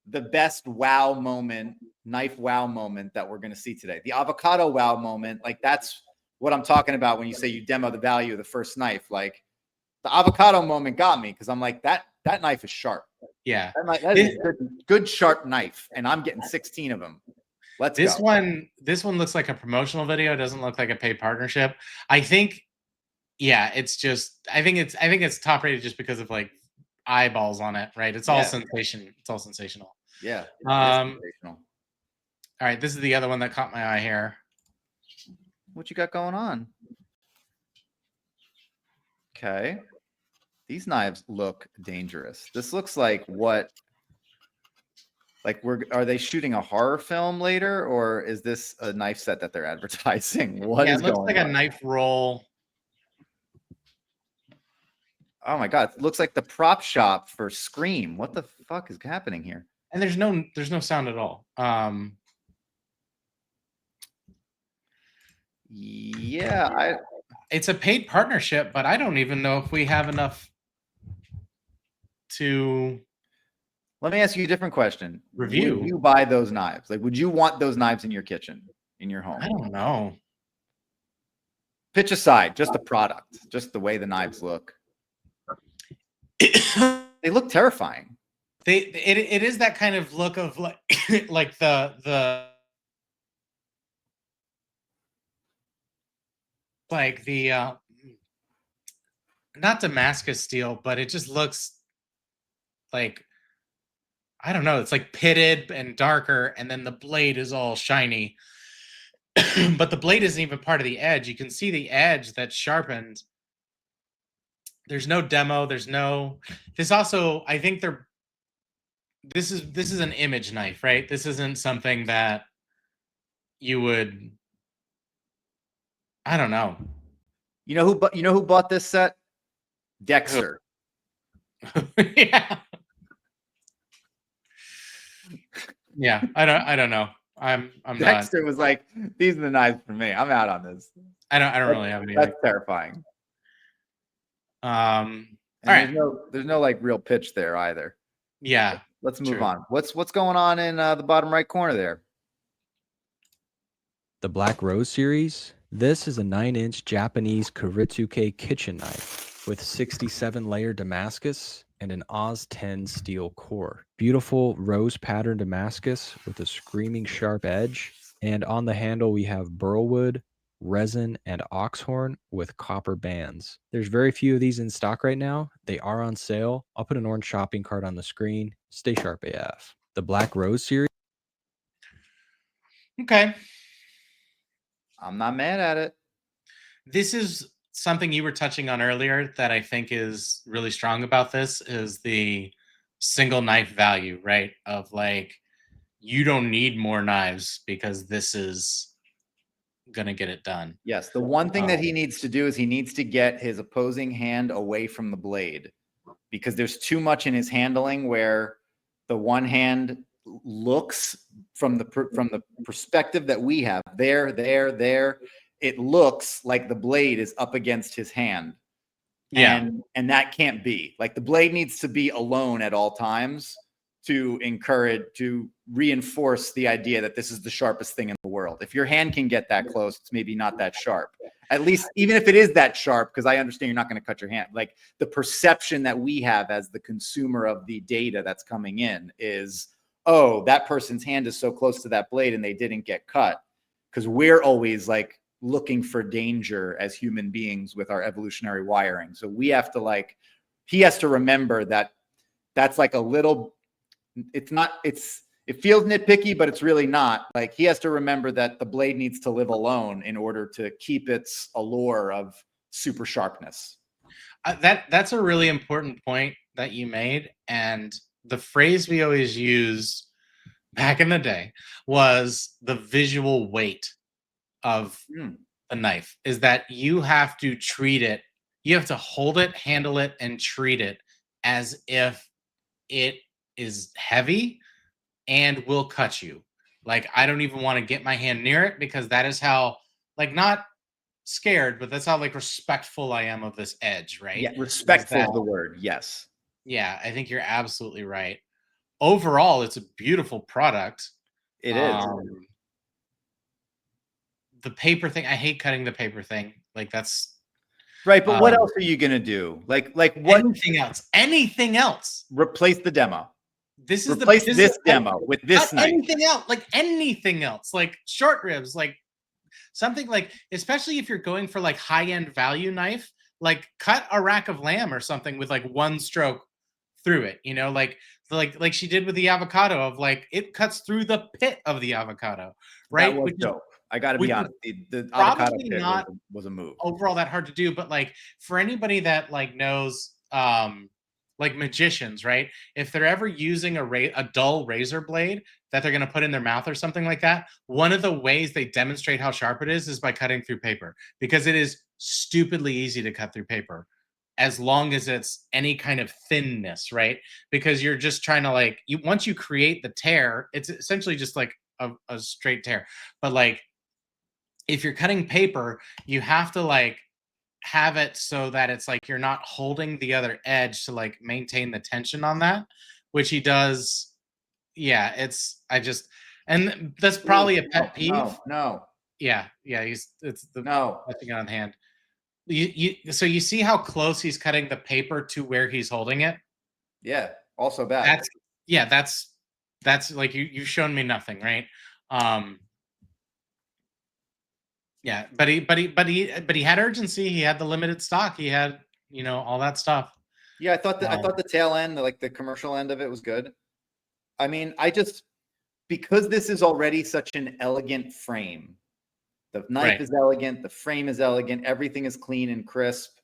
the best wow moment, knife wow moment that we're going to see today. The avocado wow moment, like that's what I'm talking about when you say you demo the value of the first knife. Like the avocado moment got me because I'm like that knife is sharp. Yeah, that is a good sharp knife, and I'm getting 16 of them. This one looks like a promotional video. It doesn't look like a paid partnership. I think yeah, it's just I think it's top rated just because of like eyeballs on it, right? It's all sensation. It's all sensational. Yeah. It is sensational. All right, this is the other one that caught my eye here. What you got going on? Okay. These knives look dangerous. This looks like what? Like are they shooting a horror film later, or is this a knife set that they're advertising? What is it looks going like on? a knife roll. Oh my god, it looks like the prop shop for Scream. What the fuck is happening here? And there's no sound at all. Yeah, it's a paid partnership, but I don't even know if we have enough to let me ask you a different question. Review. Would you buy those knives? Like, would you want those knives in your kitchen, in your home? I don't know. Pitch aside, just the product, just the way the knives look. They look terrifying. It is that kind of look of like like the like the not Damascus steel, but it just looks like I don't know, it's like pitted and darker, and then the blade is all shiny. But the blade isn't even part of the edge. You can see the edge that's sharpened. There's no demo. This also, I think this is an image knife, right? This isn't something that you would, I don't know. You know who bought this set? Dexter. Yeah. Yeah, I don't know. I'm Dexter was like, these are the knives for me. I'm out on this. I don't really have any. That's terrifying. All right. There's no like real pitch there either. Yeah. Let's move on. What's going on in the bottom right corner there? The Black Rose series. This is a 9-inch Japanese Kuritsuke kitchen knife with 67-layer Damascus and an Oz 10 steel core. Beautiful rose pattern Damascus with a screaming sharp edge. And on the handle, we have burlwood, resin, and oxhorn with copper bands. There's very few of these in stock right now. They are on sale. I'll put an orange shopping cart on the screen. Stay sharp AF. The Black Rose series. Okay. I'm not mad at it. This is something you were touching on earlier that I think is really strong about this is the single knife value, right? Of like, you don't need more knives because this is going to get it done. Yes. The one thing that he needs to do is he needs to get his opposing hand away from the blade because there's too much in his handling where the one hand looks from the perspective that we have there, it looks like the blade is up against his hand. Yeah. And that can't be. Like the blade needs to be alone at all times to reinforce the idea that this is the sharpest thing in the world. If your hand can get that close, it's maybe not that sharp. At least, even if it is that sharp, because I understand you're not going to cut your hand. Like the perception that we have as the consumer of the data that's coming in is, oh, that person's hand is so close to that blade and they didn't get cut. Because we're always like looking for danger as human beings with our evolutionary wiring. So we have to he has to remember that that's like a little, it feels nitpicky, but it's really not. Like he has to remember that the blade needs to live alone in order to keep its allure of super sharpness. That's a really important point that you made. And the phrase we always used back in the day was the visual weight of the knife is that you have to treat it, you have to hold it, handle it, and treat it as if it is heavy and will cut you. Like, I don't even want to get my hand near it because that is how, like, not scared, but that's how like respectful I am of this edge, right? Yeah, respectful is the word. Yes. Yeah, I think you're absolutely right. Overall, it's a beautiful product. It is. The paper thing, I hate cutting the paper thing. Like that's right. But what else are you gonna do? Like what? Anything else? Anything else? Replace the demo. This is replace this demo with this knife. Anything else? Like anything else? Like short ribs? Like something like, especially if you're going for like high-end value knife, like cut a rack of lamb or something with like one stroke through it, you know, like she did with the avocado of like it cuts through the pit of the avocado, right? That was Which is dope. I got to which be is honest. The avocado probably pit not was a move. overall that hard to do, but like for anybody that like knows like magicians, right? If they're ever using a dull razor blade that they're going to put in their mouth or something like that, one of the ways they demonstrate how sharp it is by cutting through paper, because it is stupidly easy to cut through paper as long as it's any kind of thinness, right? Because you're just trying to like once you create the tear, it's essentially just like a straight tear. But like if you're cutting paper, you have to like have it so that it's like you're not holding the other edge to like maintain the tension on that, which he does. Yeah, and that's probably a pet peeve. No. Yeah, it's the No. thing on hand. So you see how close he's cutting the paper to where he's holding it? Yeah. Also bad. That's like you've shown me nothing, right? Yeah, but he had urgency. He had the limited stock. He had, you know, all that stuff. Yeah, I thought the tail end, like the commercial end of it, was good. I mean, because this is already such an elegant frame. The knife is elegant. The frame is elegant. Everything is clean and crisp.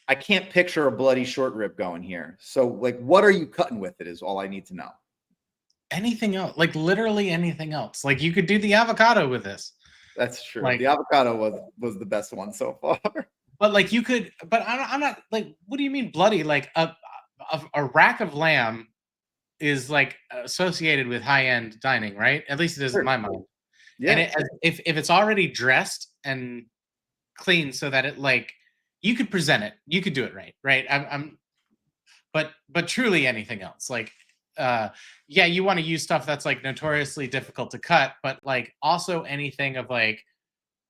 I can't picture a bloody short rib going here. So, like, what are you cutting with it is all I need to know. Anything else? Like, literally anything else. Like, you could do the avocado with this. That's true. Like, the avocado was the best one so far. But, like, you could... But I'm not... Like, what do you mean bloody? Like, a rack of lamb is, like, associated with high-end dining, right? At least it is in my mind. Yeah. And if it's already dressed and clean so that it, like... You could present it. You could do it right? But truly anything else, like, yeah, you want to use stuff that's like notoriously difficult to cut, but like also anything of like,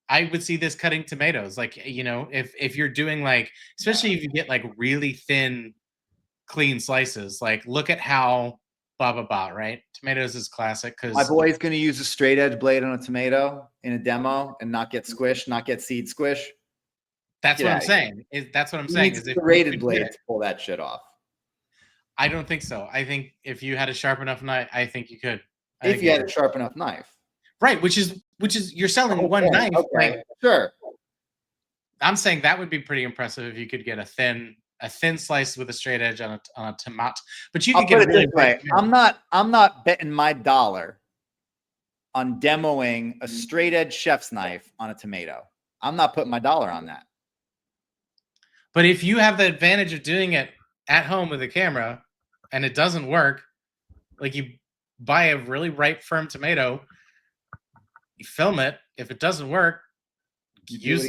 I would see this cutting tomatoes, like, you know, if you're doing like, especially if you get like really thin, clean slices, like look at how right? Tomatoes is classic because my boy's going to use a straight edge blade on a tomato in a demo and not get squished, not get seed squish. That's what I'm saying. That's what I'm saying. Is a rated blade to pull that shit off. I don't think so. I think if you had a sharp enough knife, I think you could. If you had a sharp enough knife, right? Which is you're selling one knife. Okay. Like, sure. I'm saying that would be pretty impressive if you could get a thin slice with a straight edge on a tomato. But you could get it really way. I'm not betting my dollar on demoing a straight edge chef's knife on a tomato. I'm not putting my dollar on that. But if you have the advantage of doing it at home with a camera and it doesn't work, like you buy a really ripe, firm tomato, you film it. If it doesn't work, use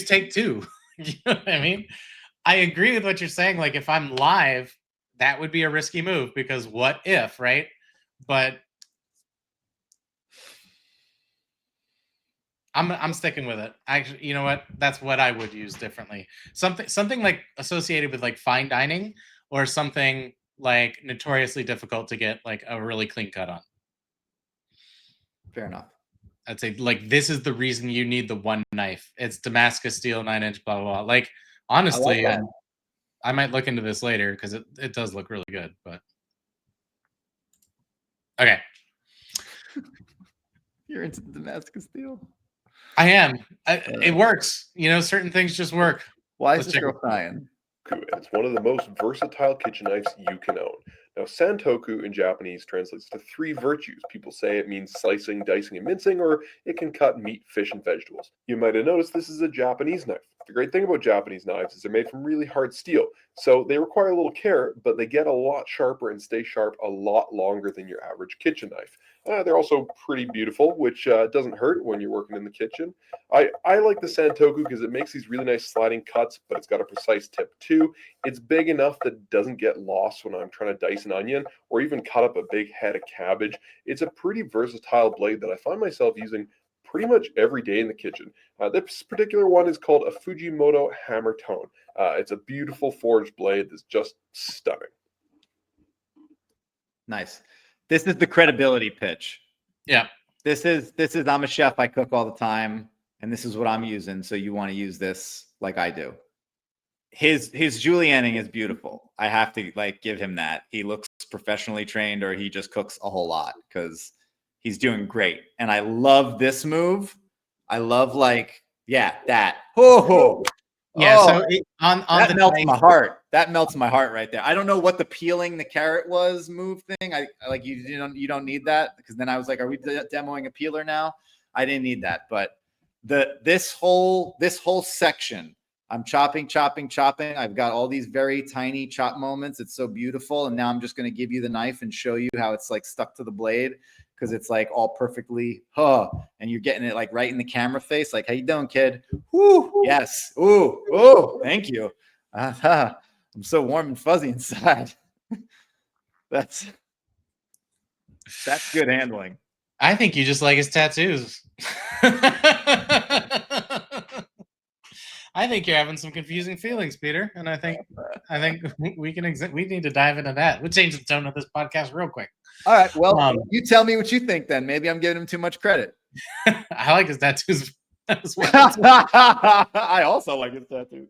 take two. You know what I mean? I agree with what you're saying. Like if I'm live, that would be a risky move because what if, right? But I'm sticking with it. Actually, you know what? That's what I would use differently. Something like associated with like fine dining or something like notoriously difficult to get like a really clean cut on. Fair enough. I'd say like this is the reason you need the one knife. It's Damascus steel, 9-inch, blah blah blah. Like honestly, I might look into this later because it does look really good. But okay, you're into the Damascus steel. I am. It works. You know, certain things just work. Why is this girl crying? It's one of the most versatile kitchen knives you can own. Now, santoku in Japanese translates to 3 virtues. People say it means slicing, dicing, and mincing, or it can cut meat, fish, and vegetables. You might have noticed this is a Japanese knife. The great thing about Japanese knives is they're made from really hard steel, so they require a little care, but they get a lot sharper and stay sharp a lot longer than your average kitchen knife. They're also pretty beautiful, which doesn't hurt when you're working in the kitchen. I like the Santoku because it makes these really nice sliding cuts, but it's got a precise tip too. It's big enough that it doesn't get lost when I'm trying to dice an onion or even cut up a big head of cabbage. It's a pretty versatile blade that I find myself using pretty much every day in the kitchen. This particular one is called a Fujimoto Hammer Tone. It's a beautiful forged blade that's just stunning. Nice. This is the credibility pitch. Yeah. This is I'm a chef. I cook all the time. and this is what I'm using. So you want to use this like I do. His julienning is beautiful. I have to like give him that. He looks professionally trained, or he just cooks a whole lot, because he's doing great. And I love this move. I love that. Oh, Yeah. oh, So on that the melts knife- my heart. That melts my heart right there. I don't know what the peeling the carrot was move thing. I like you don't need that, because then I was like, are we demoing a peeler now? I didn't need that, but this whole section, I'm chopping. I've got all these very tiny chop moments. It's so beautiful. And now I'm just going to give you the knife and show you how it's like stuck to the blade, because it's like all perfectly, and you're getting it like right in the camera face. Like, how you doing, kid? Woo, yes. Ooh, thank you. I'm so warm and fuzzy inside. That's good handling. I think you just like his tattoos. I think you're having some confusing feelings, Peter, and I think we need to dive into that. We'll change the tone of this podcast real quick. All right, well, you tell me what you think then. Maybe I'm giving him too much credit. I like his tattoos as well. I also like his tattoos.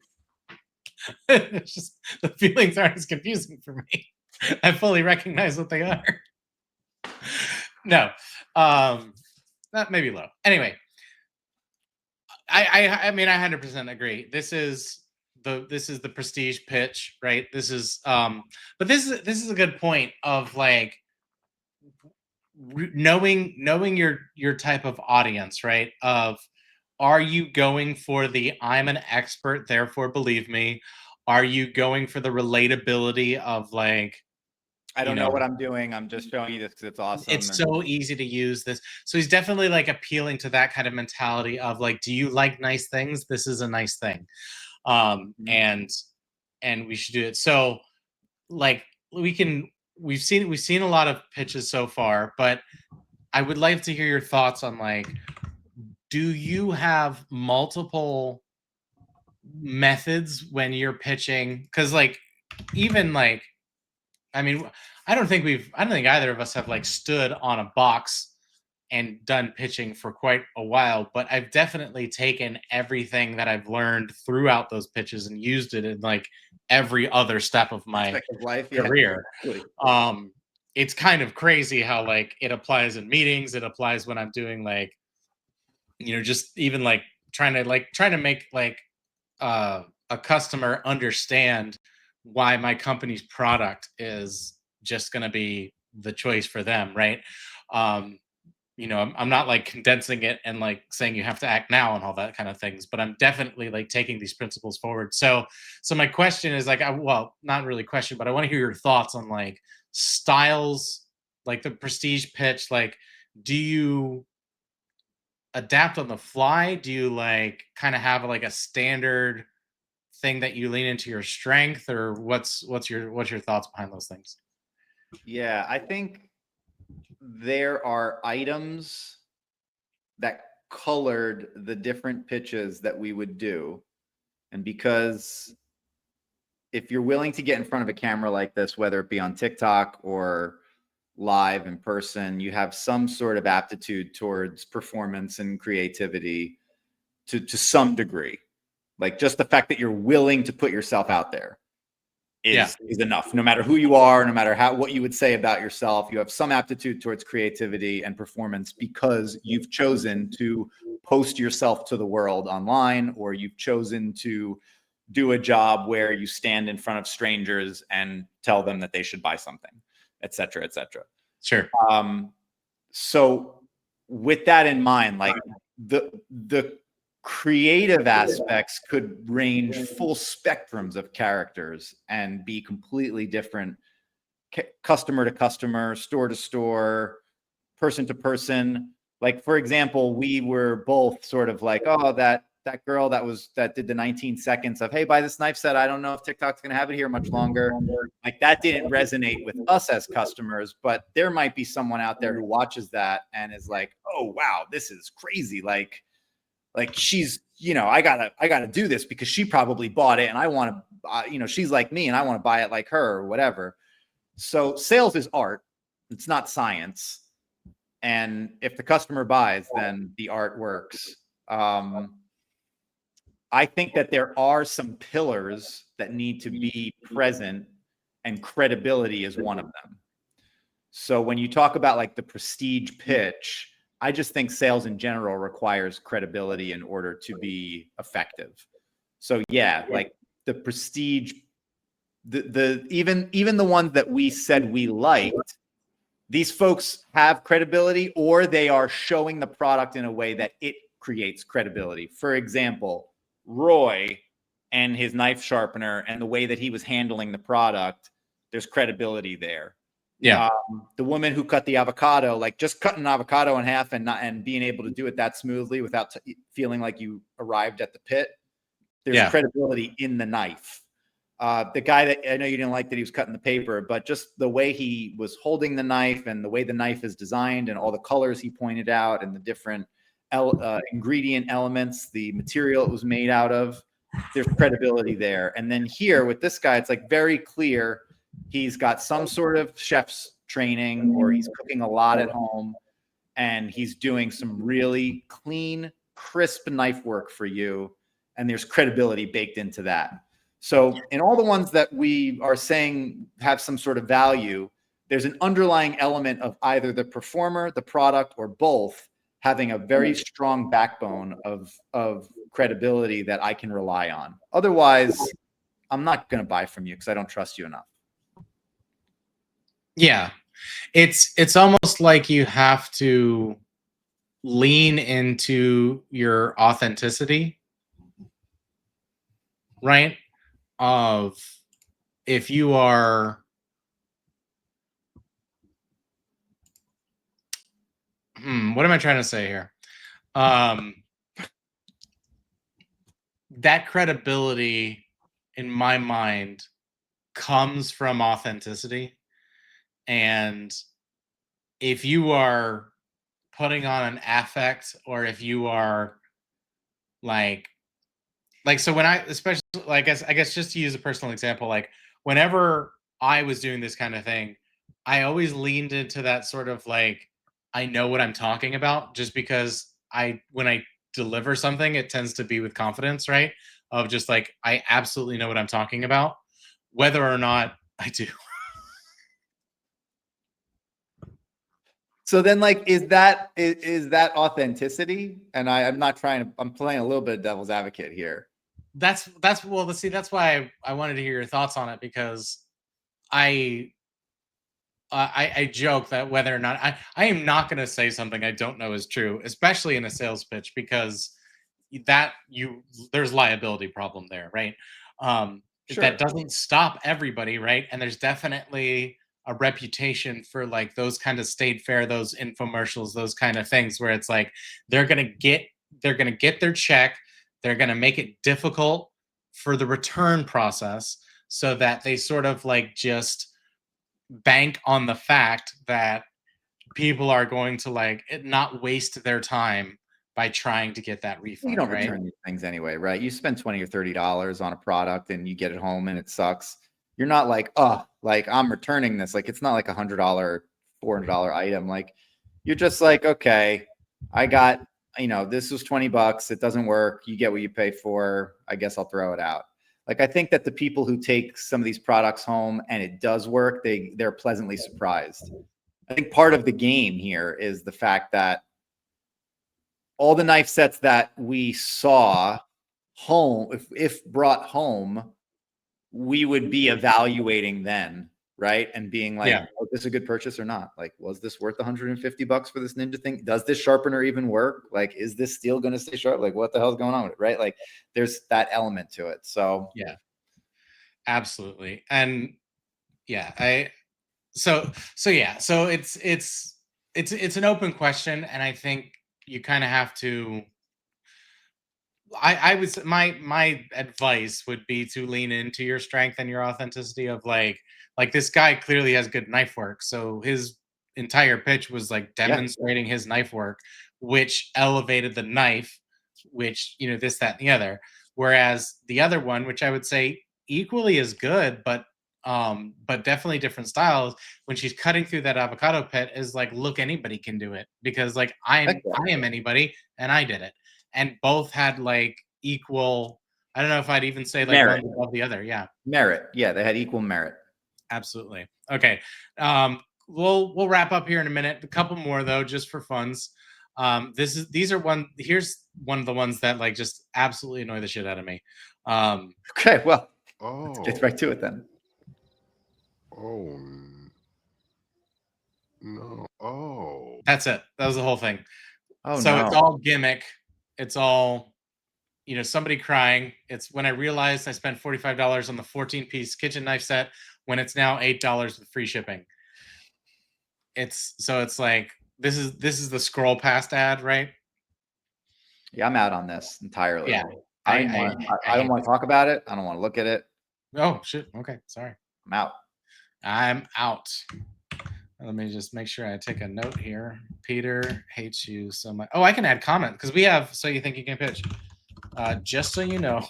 It's just the feelings aren't as confusing for me. I fully recognize what they are. No, that may be low. Anyway, I mean, I 100% agree. This is the prestige pitch, right? This is but this is a good point of like knowing your type of audience, right? Of, are you going for the I'm an expert, therefore believe me? Are you going for the relatability of like, I don't know what I'm doing. I'm just showing you this because it's awesome. It's so easy to use this. So he's definitely like appealing to that kind of mentality of like, do you like nice things? This is a nice thing. And we should do it. So like we've seen a lot of pitches so far, but I would like to hear your thoughts on like, do you have multiple methods when you're pitching? Because like, even like, I mean, I don't think either of us have like stood on a box and done pitching for quite a while, but I've definitely taken everything that I've learned throughout those pitches and used it in like every other step of my life career. Yeah. It's kind of crazy how like it applies in meetings. It applies when I'm doing like, just even like trying to make like a customer understand why my company's product is just going to be the choice for them, right? I'm not like condensing it and like saying you have to act now and all that kind of things, but I'm definitely like taking these principles forward. So my question is like, well, not really question, but I want to hear your thoughts on like styles, like the prestige pitch. Like, do you adapt on the fly? Do you like kind of have like a standard thing that you lean into your strength, or what's your thoughts behind those things? Yeah, I think there are items that colored the different pitches that we would do. And because if you're willing to get in front of a camera like this, whether it be on TikTok or live in person, you have some sort of aptitude towards performance and creativity to some degree. Like just the fact that you're willing to put yourself out there is enough. No matter who you are, no matter what you would say about yourself, you have some aptitude towards creativity and performance because you've chosen to post yourself to the world online, or you've chosen to do a job where you stand in front of strangers and tell them that they should buy something, et cetera, et cetera. Sure. So with that in mind, like the creative aspects could range full spectrums of characters and be completely different, customer to customer, store to store, person to person. Like, for example, we were both sort of like, oh, that girl that did the 19 seconds of, hey, buy this knife set. I don't know if TikTok's going to have it here much longer. Like, that didn't resonate with us as customers, but there might be someone out there who watches that and is like, oh, wow, this is crazy. Like she's, I gotta do this because she probably bought it and I want to, she's like me and I want to buy it like her or whatever. So sales is art. It's not science. And if the customer buys, then the art works. I think that there are some pillars that need to be present, and credibility is one of them. So when you talk about like the prestige pitch, I just think sales in general requires credibility in order to be effective. So yeah, like the prestige, even the ones that we said we liked, these folks have credibility, or they are showing the product in a way that it creates credibility. For example, Roy and his knife sharpener and the way that he was handling the product, there's credibility there. Yeah. The woman who cut the avocado, like just cutting an avocado in half and being able to do it that smoothly without feeling like you arrived at the pit. There's credibility in the knife. The guy that I know you didn't like that he was cutting the paper, but just the way he was holding the knife and the way the knife is designed and all the colors he pointed out and the different ingredient elements, the material it was made out of, there's credibility there. And then here with this guy, it's like very clear he's got some sort of chef's training, or he's cooking a lot at home, and he's doing some really clean, crisp knife work for you. And there's credibility baked into that. So in all the ones that we are saying have some sort of value, there's an underlying element of either the performer, the product, or both having a very strong backbone of credibility that I can rely on. Otherwise, I'm not going to buy from you because I don't trust you enough. Yeah. It's almost like you have to lean into your authenticity, right? Of if you are what am I trying to say here? That credibility in my mind comes from authenticity. And if you are putting on an affect, or if you are like so when I, especially like I guess just to use a personal example, like whenever I was doing this kind of thing, I always leaned into that sort of like, I know what I'm talking about, just because when I deliver something, it tends to be with confidence, right? Of just like, I absolutely know what I'm talking about, whether or not I do. So then, like, is that authenticity? And I'm not trying to. I'm playing a little bit of devil's advocate here. That's well, let's see. That's why I wanted to hear your thoughts on it, because I joke that whether or not I am not going to say something I don't know is true, especially in a sales pitch, because there's liability problem there, right? Sure. That doesn't stop everybody, right? And there's definitely a reputation for like those kind of state fair, those infomercials, those kind of things where it's like they're gonna get their check, they're gonna make it difficult for the return process so that they sort of like just bank on the fact that people are going to like not waste their time by trying to get that refund. You don't right? return these things anyway, right? You spend $20 or $30 on a product and you get it home and it sucks. You're not like, oh, like I'm returning this. Like it's not like $100, $400 item. Like you're just like, okay, I got, this was $20. It doesn't work. You get what you pay for. I guess I'll throw it out. Like I think that the people who take some of these products home and it does work, they're pleasantly surprised. I think part of the game here is the fact that all the knife sets that we saw home, if brought home, we would be evaluating then, right? And being like, oh, is this a good purchase or not? Like, was this worth $150 for this Ninja thing? Does this sharpener even work? Like, is this steel going to stay sharp? Like, what the hell's going on with it, right? Like, there's that element to it. So yeah, absolutely. And yeah, so it's an open question, and I think you kind of have to. I would, my advice would be to lean into your strength and your authenticity of like this guy clearly has good knife work, so his entire pitch was like demonstrating his knife work, which elevated the knife, which this, that, and the other. Whereas the other one, which I would say equally as good, but definitely different styles, when she's cutting through that avocado pit, is like, look, anybody can do it, because like I am anybody and I did it. and both had like equal. I don't know if I'd even say like Merit. one above the other. Yeah, Merit. Yeah, they had equal merit. absolutely. Okay, we'll wrap up here in a minute. A couple more though, just for funs. Here's one of the ones that like just absolutely annoy the shit out of me. Okay, well, Oh. let's get right to it then. Oh. No. Oh. That's it. That was the whole thing. Oh So no. it's all gimmick. It's all, somebody crying. It's when I realized I spent $45 on the 14-piece kitchen knife set when it's now $8 with free shipping. It's like this is the scroll past ad, right? Yeah, I'm out on this entirely. Yeah. I don't want to talk about it. I don't want to look at it. Oh shit. Okay, sorry. I'm out. I'm out. Let me just make sure I take a note here. Peter hates you so much. Oh, I can add comment because we have So You Think You Can Pitch. Just so you know.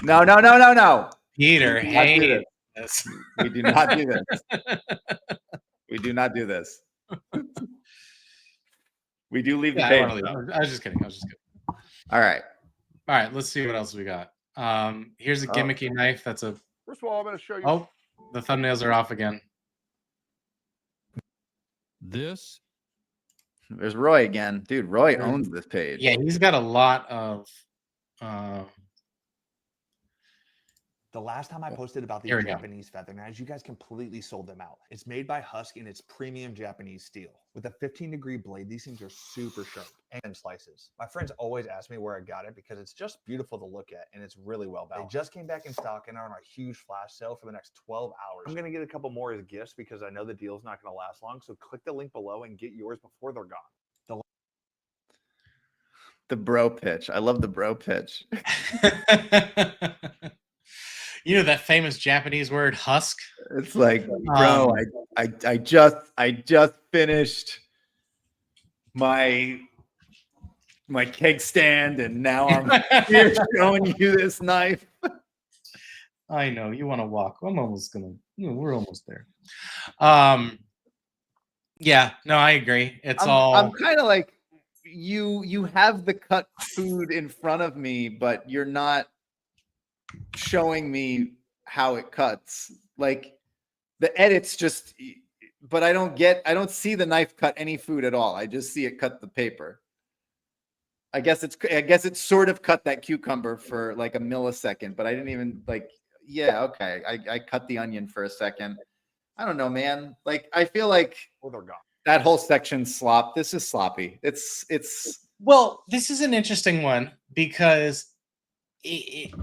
No. Peter We do not do hates this. this. We do not do this. We do not do this. We do leave the Yeah, page. I was just kidding. All right. All right, let's see what else we got. Here's a gimmicky knife. That's a. First of all, I'm going to show you. Oh, the thumbnails are off again. This There's Roy again. Dude, Roy owns this page. Yeah, he's got a lot of. The last time I posted about these Here we go. Japanese feather knives, you guys completely sold them out. It's made by Husk and it's premium Japanese steel. With a 15-degree blade, these things are super sharp and slices. My friends always ask me where I got it because it's just beautiful to look at and it's really well balanced. They just came back in stock and are on a huge flash sale for the next 12 hours. I'm going to get a couple more as gifts because I know the deal's not going to last long. So click the link below and get yours before they're gone. The bro pitch. I love the bro pitch. You know that famous Japanese word husk? It's like, bro, I just finished my keg stand and now I'm here showing you this knife. I know you want to walk. I'm almost gonna. We're almost there. Yeah. No, I agree. I'm kind of like you have the cut food in front of me, but you're not showing me how it cuts. Like the edits just, but I don't see the knife cut any food at all. I just see it cut the paper. I guess it's sort of cut that cucumber for like a millisecond, but I didn't even like, yeah, okay. I cut the onion for a second. I don't know, man. Like, I feel like They're gone. that whole section's slop. This is sloppy. It's Well, this is an interesting one because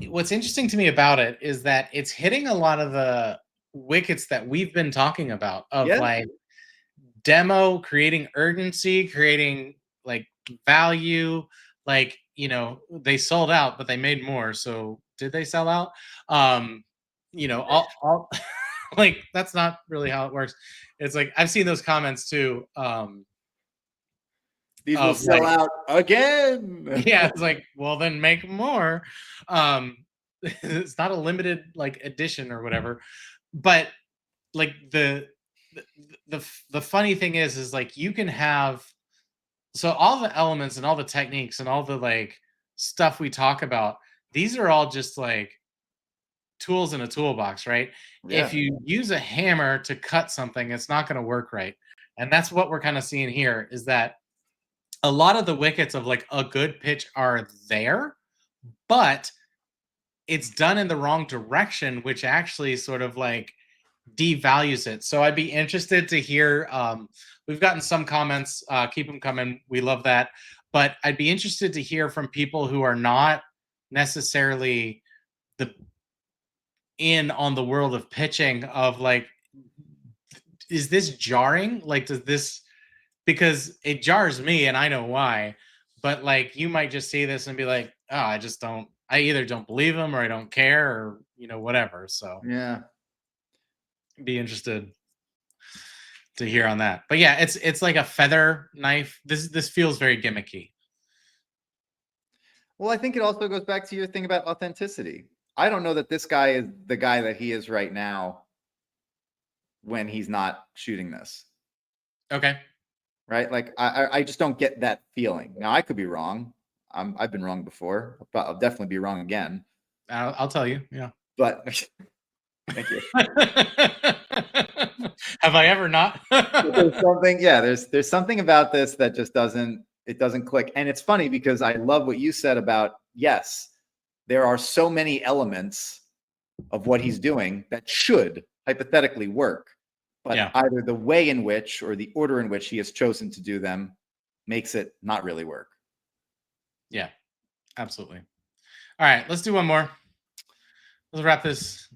what's interesting to me about it is that it's hitting a lot of the wickets that we've been talking about of like demo, creating urgency, creating like value. Like, they sold out, but they made more. So did they sell out? All like that's not really how it works. It's like I've seen those comments too. These will sell out again. Yeah, it's like, well, then make more. It's not a limited like edition or whatever. But like the funny thing is like you can have all the elements and all the techniques and all the like stuff we talk about. These are all just like tools in a toolbox, right? Yeah. If you use a hammer to cut something, it's not going to work right. And that's what we're kind of seeing here is that a lot of the wickets of like a good pitch are there, but it's done in the wrong direction, which actually sort of like devalues it. So I'd be interested to hear, we've gotten some comments, keep them coming. We love that. But I'd be interested to hear from people who are not necessarily in on the world of pitching of like, is this jarring? Like, does this, because it jars me and I know why, but like, you might just see this and be like, oh, I either don't believe him or I don't care or, whatever. So Yeah. be interested to hear on that. But yeah, it's like a feather knife. This feels very gimmicky. Well, I think it also goes back to your thing about authenticity. I don't know that this guy is the guy that he is right now when he's not shooting this. Okay. Right? Like I just don't get that feeling. Now I could be wrong. I've been wrong before. I'll definitely be wrong again. I'll tell you. Yeah. But thank you. Have I ever not? There's something, yeah, there's something about this that just doesn't click. And it's funny because I love what you said about, yes, there are so many elements of what he's doing that should hypothetically work, but either the way in which or the order in which he has chosen to do them makes it not really work. Yeah, absolutely. All right, let's do one more. Let's wrap this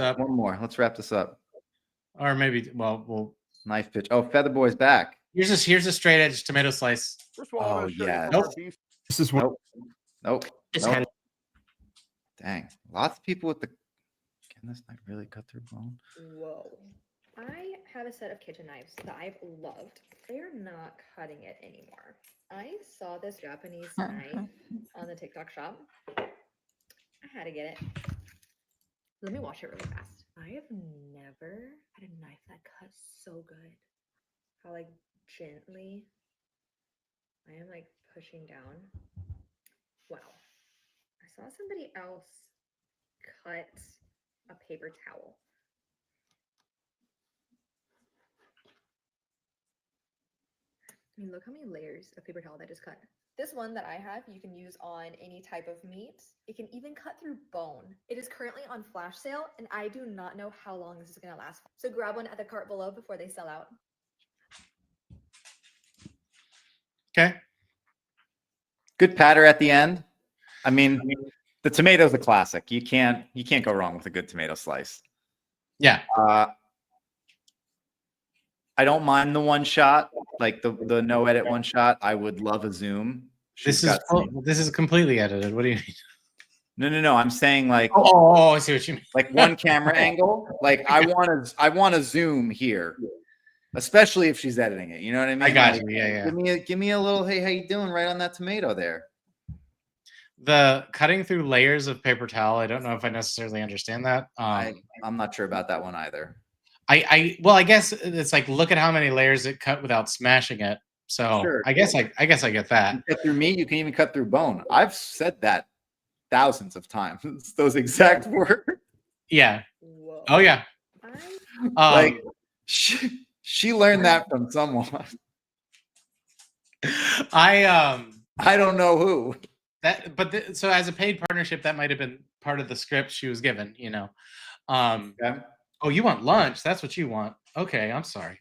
up. One more. Let's wrap this up. Or maybe, well, we'll knife pitch. Oh, Feather Boy's back. Here's a straight edge tomato slice. First of all, Oh, yeah. Nope. This is what. Nope. It's Nope. hand- Dang. Lots of people with the. Can this knife really cut through bone? Whoa. I have a set of kitchen knives that I've loved. They're not cutting it anymore. I saw this Japanese knife on the TikTok shop. I had to get it. Let me wash it really fast. I have never had a knife that cuts so good. How like gently I am like pushing down. Wow. I saw somebody else cut a paper towel. I mean, look how many layers of paper towel that just cut. This one that I have, you can use on any type of meat. It can even cut through bone. It is currently on flash sale, and I do not know how long this is going to last. So grab one at the cart below before they sell out. Okay. Good patter at the end. I mean, the tomato's a classic. You can't go wrong with a good tomato slice. Yeah. I don't mind the one shot, like the no edit one shot. I would love a zoom. This is completely edited. What do you mean? No. I'm saying like oh, I see what you mean. Like one camera angle. Like I want to zoom here, especially if she's editing it. You know what I mean? I got like, you. Yeah. Give me a little hey, how you doing right on that tomato there. The cutting through layers of paper towel, I don't know if I necessarily understand that. I'm not sure about that one either. I guess it's like look at how many layers it cut without smashing it. So Sure. I guess I get that. You cut through meat, you can even cut through bone. I've said that thousands of times. Those exact words. Yeah. Whoa. Oh yeah. Like she learned that from someone. I don't know who. So as a paid partnership, that might have been part of the script she was given, you know. Okay. Oh, you want lunch? That's what you want. Okay, I'm sorry.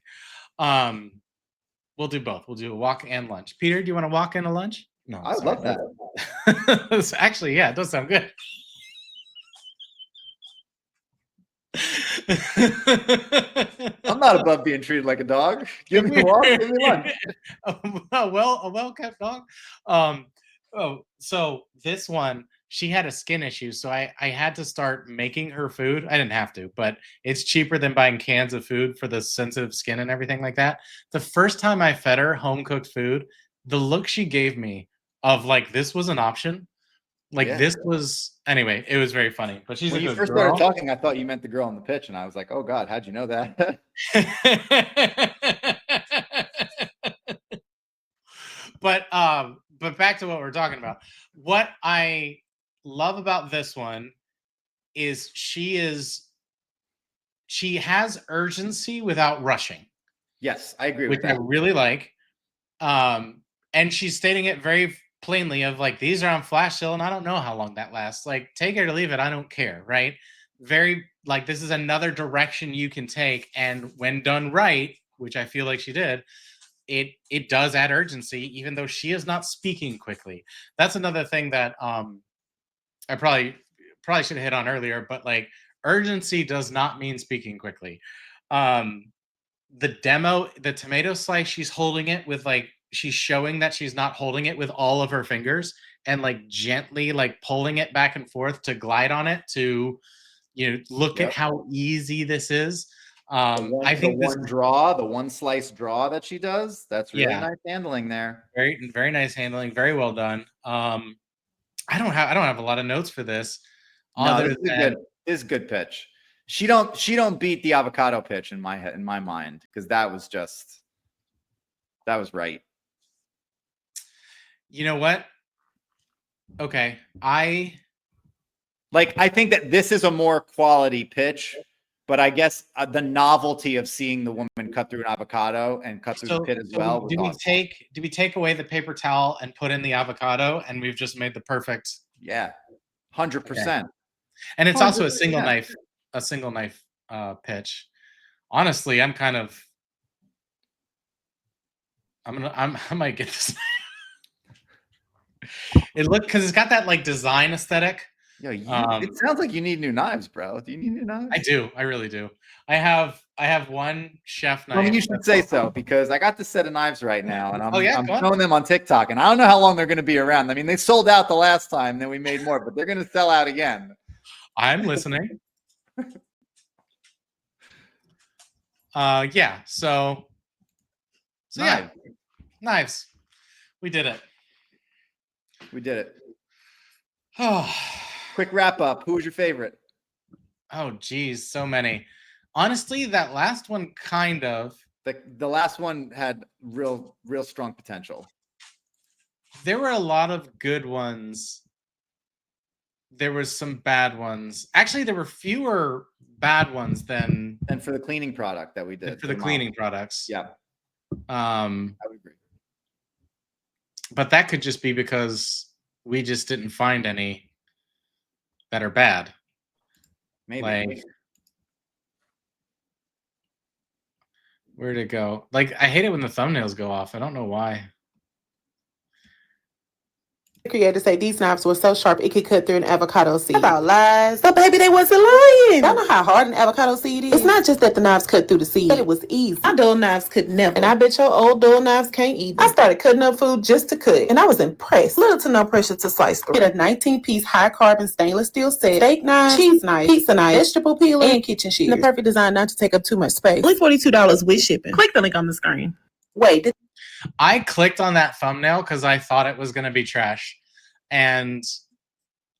We'll do both. We'll do a walk and lunch. Peter, do you want to walk and a lunch? No, I love that. Actually, yeah, it does sound good. I'm not above being treated like a dog. Give me a walk, give me lunch. A well-kept dog. So this one, she had a skin issue, so I had to start making her food. I didn't have to, but it's cheaper than buying cans of food for the sensitive skin and everything like that. The first time I fed her home-cooked food, the look she gave me of like this was an option. Like this was anyway, it was very funny. But she's when a you good first girl. started talking, I thought you meant the girl on the pitch, and I was like, oh God, how'd you know that? But back to what we're talking about. What I love about this one is she has urgency without rushing. Yes, I agree with with that. I really like. And she's stating it very plainly of like, these are on flash sale and I don't know how long that lasts. Like, take it or leave it. I don't care. Right. Very like, this is another direction you can take. And when done right, which I feel like she did, it does add urgency, even though she is not speaking quickly. That's another thing that I probably should have hit on earlier, but like urgency does not mean speaking quickly. The demo, the tomato slice, she's holding it with like, she's showing that she's not holding it with all of her fingers and like gently like pulling it back and forth to glide on it to, you know, look at how easy this is. I think the one slice draw that she does, that's really Yeah. nice handling there. Very, very nice handling. Very well done. I don't have a lot of notes for this. No, this is a good pitch. She don't beat the avocado pitch in my mind, because that was right. You know what? Okay. I think that this is a more quality pitch, but I guess the novelty of seeing the woman cut through an avocado and cut through the pit as well was do we awesome. do we take away the paper towel and put in the avocado, and we've just made the perfect? Yeah, 100%. And it's also a 100%. single knife pitch. Honestly, I'm kind of. I might get this. Because it's got that like design aesthetic. Yeah, it sounds like you need new knives, bro. Do you need new knives? I do. I really do. I have one chef knife. I mean, you should say so, because I got this set of knives right now, and I'm go on. showing them on TikTok, and I don't know how long they're going to be around. I mean, they sold out the last time, then we made more, but they're going to sell out again. I'm listening. Yeah. So yeah, knives. We did it. We did it. Oh, quick wrap up. Who was your favorite? Oh, geez, so many. Honestly, that last one kind of. The last one had real strong potential. There were a lot of good ones. There was some bad ones. Actually, there were fewer bad ones than for the cleaning product that we did. For the cleaning products. Yeah. I would agree. But that could just be because we just didn't find any that are bad. Maybe. Like, where'd it go? Like, I hate it when the thumbnails go off. I don't know why. Creator say these knives were so sharp it could cut through an avocado seed. About lies. But baby, they wasn't lying. Y'all know how hard an avocado seed is? It's not just that the knives cut through the seed, but it was easy. My dull knives could never. And I bet your old dull knives can't either. I started cutting up food just to cut, and I was impressed. Little to no pressure to slice through. Get a 19-piece high-carbon stainless steel set, steak knife, cheese knife, pizza knife, vegetable peeler, and kitchen shears. The perfect design not to take up too much space. Only $42 with shipping. Click the link on the screen. Wait, I clicked on that thumbnail because I thought it was going to be trash. And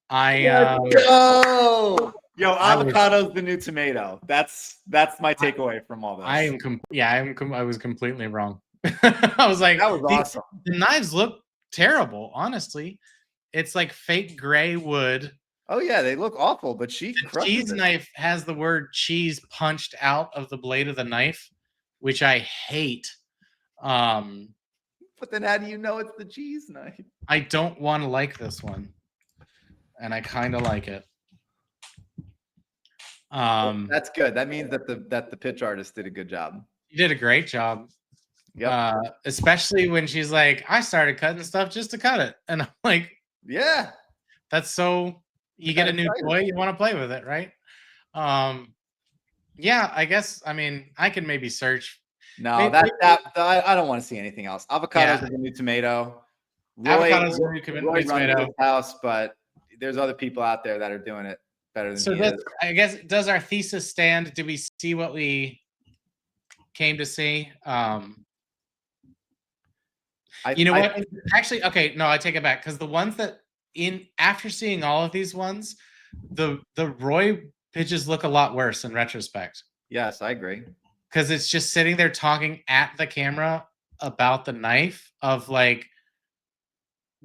avocado's the new tomato. That's my takeaway from all this. I was completely wrong. I was like, that was awesome. The knives look terrible, honestly. It's like fake gray wood. Oh yeah, they look awful, but the cheese knife has the word cheese punched out of the blade of the knife, which I hate. But then how do you know it's the cheese knife? I don't want to like this one, and I kind of like it. That's good. That means that the pitch artist did a good job. You did a great job. Yeah. Especially when she's like, I started cutting stuff just to cut it. And I'm like, yeah, that's so you get a new toy, you want to play with it, right? Yeah, I guess, I mean, I can maybe search. No, I don't want to see anything else. Avocados is the new tomato. Avocados is the new tomato. House, but there's other people out there that are doing it better than he is. I guess, does our thesis stand? Did we see what we came to see? You know what? Actually, okay, no, I take it back, because the ones that after seeing all of these ones, the Roy pitches look a lot worse in retrospect. Yes, I agree. Because it's just sitting there talking at the camera about the knife of like,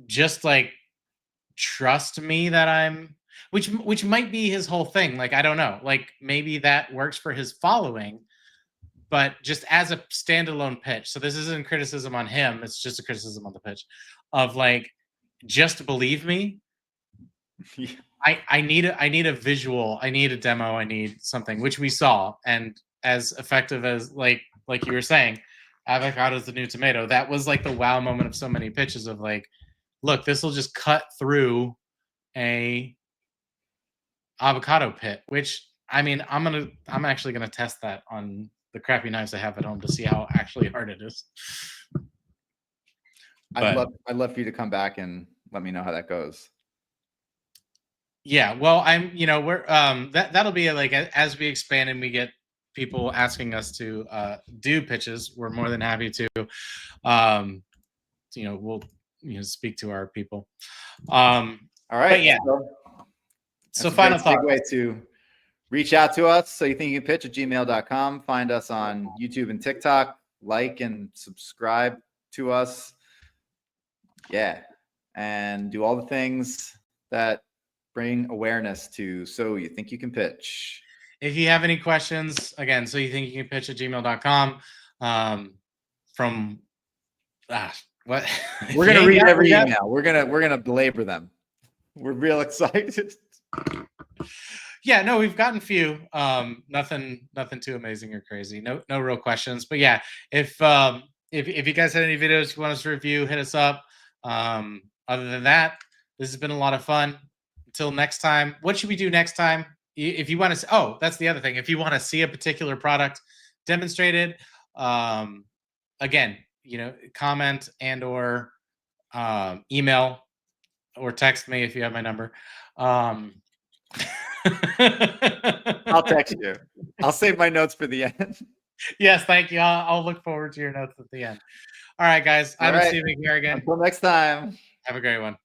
just like, trust me that I'm, which might be his whole thing. Like, I don't know. Like, maybe that works for his following, but just as a standalone pitch. So this isn't criticism on him. It's just a criticism on the pitch of like, just believe me. Yeah. I need a visual. I need a demo. I need something, which we saw. And as effective as like you were saying, avocado's the new tomato. That was like the wow moment of so many pitches of like, look, this will just cut through a avocado pit, which I mean, I'm actually gonna test that on the crappy knives I have at home to see how actually hard it is. I'd love for you to come back and let me know how that goes. Yeah, well, we're that'll be like, as we expand and we get people asking us to do pitches, we're more than happy to we'll speak to our people. All right. Yeah. So final thought. Way to reach out to us. So you think you can pitch at gmail.com. Find us on YouTube and TikTok. Like and subscribe to us. Yeah. and do all the things that bring awareness to So You Think You Can Pitch. If you have any questions, again, so you think you can pitch at gmail.com. What? We're gonna read every email. We're gonna belabor them. We're real excited. Yeah, no, we've gotten few. Nothing too amazing or crazy. No real questions. But yeah, if you guys had any videos you want us to review, hit us up. Other than that, this has been a lot of fun. Until next time, what should we do next time? If you want to, that's the other thing. If you want to see a particular product demonstrated, again, comment and or email or text me if you have my number. I'll text you. I'll save my notes for the end. Yes, thank you. I'll look forward to your notes at the end. All right, guys. I've been Stephen Garrigan. Until next time. Have a great one.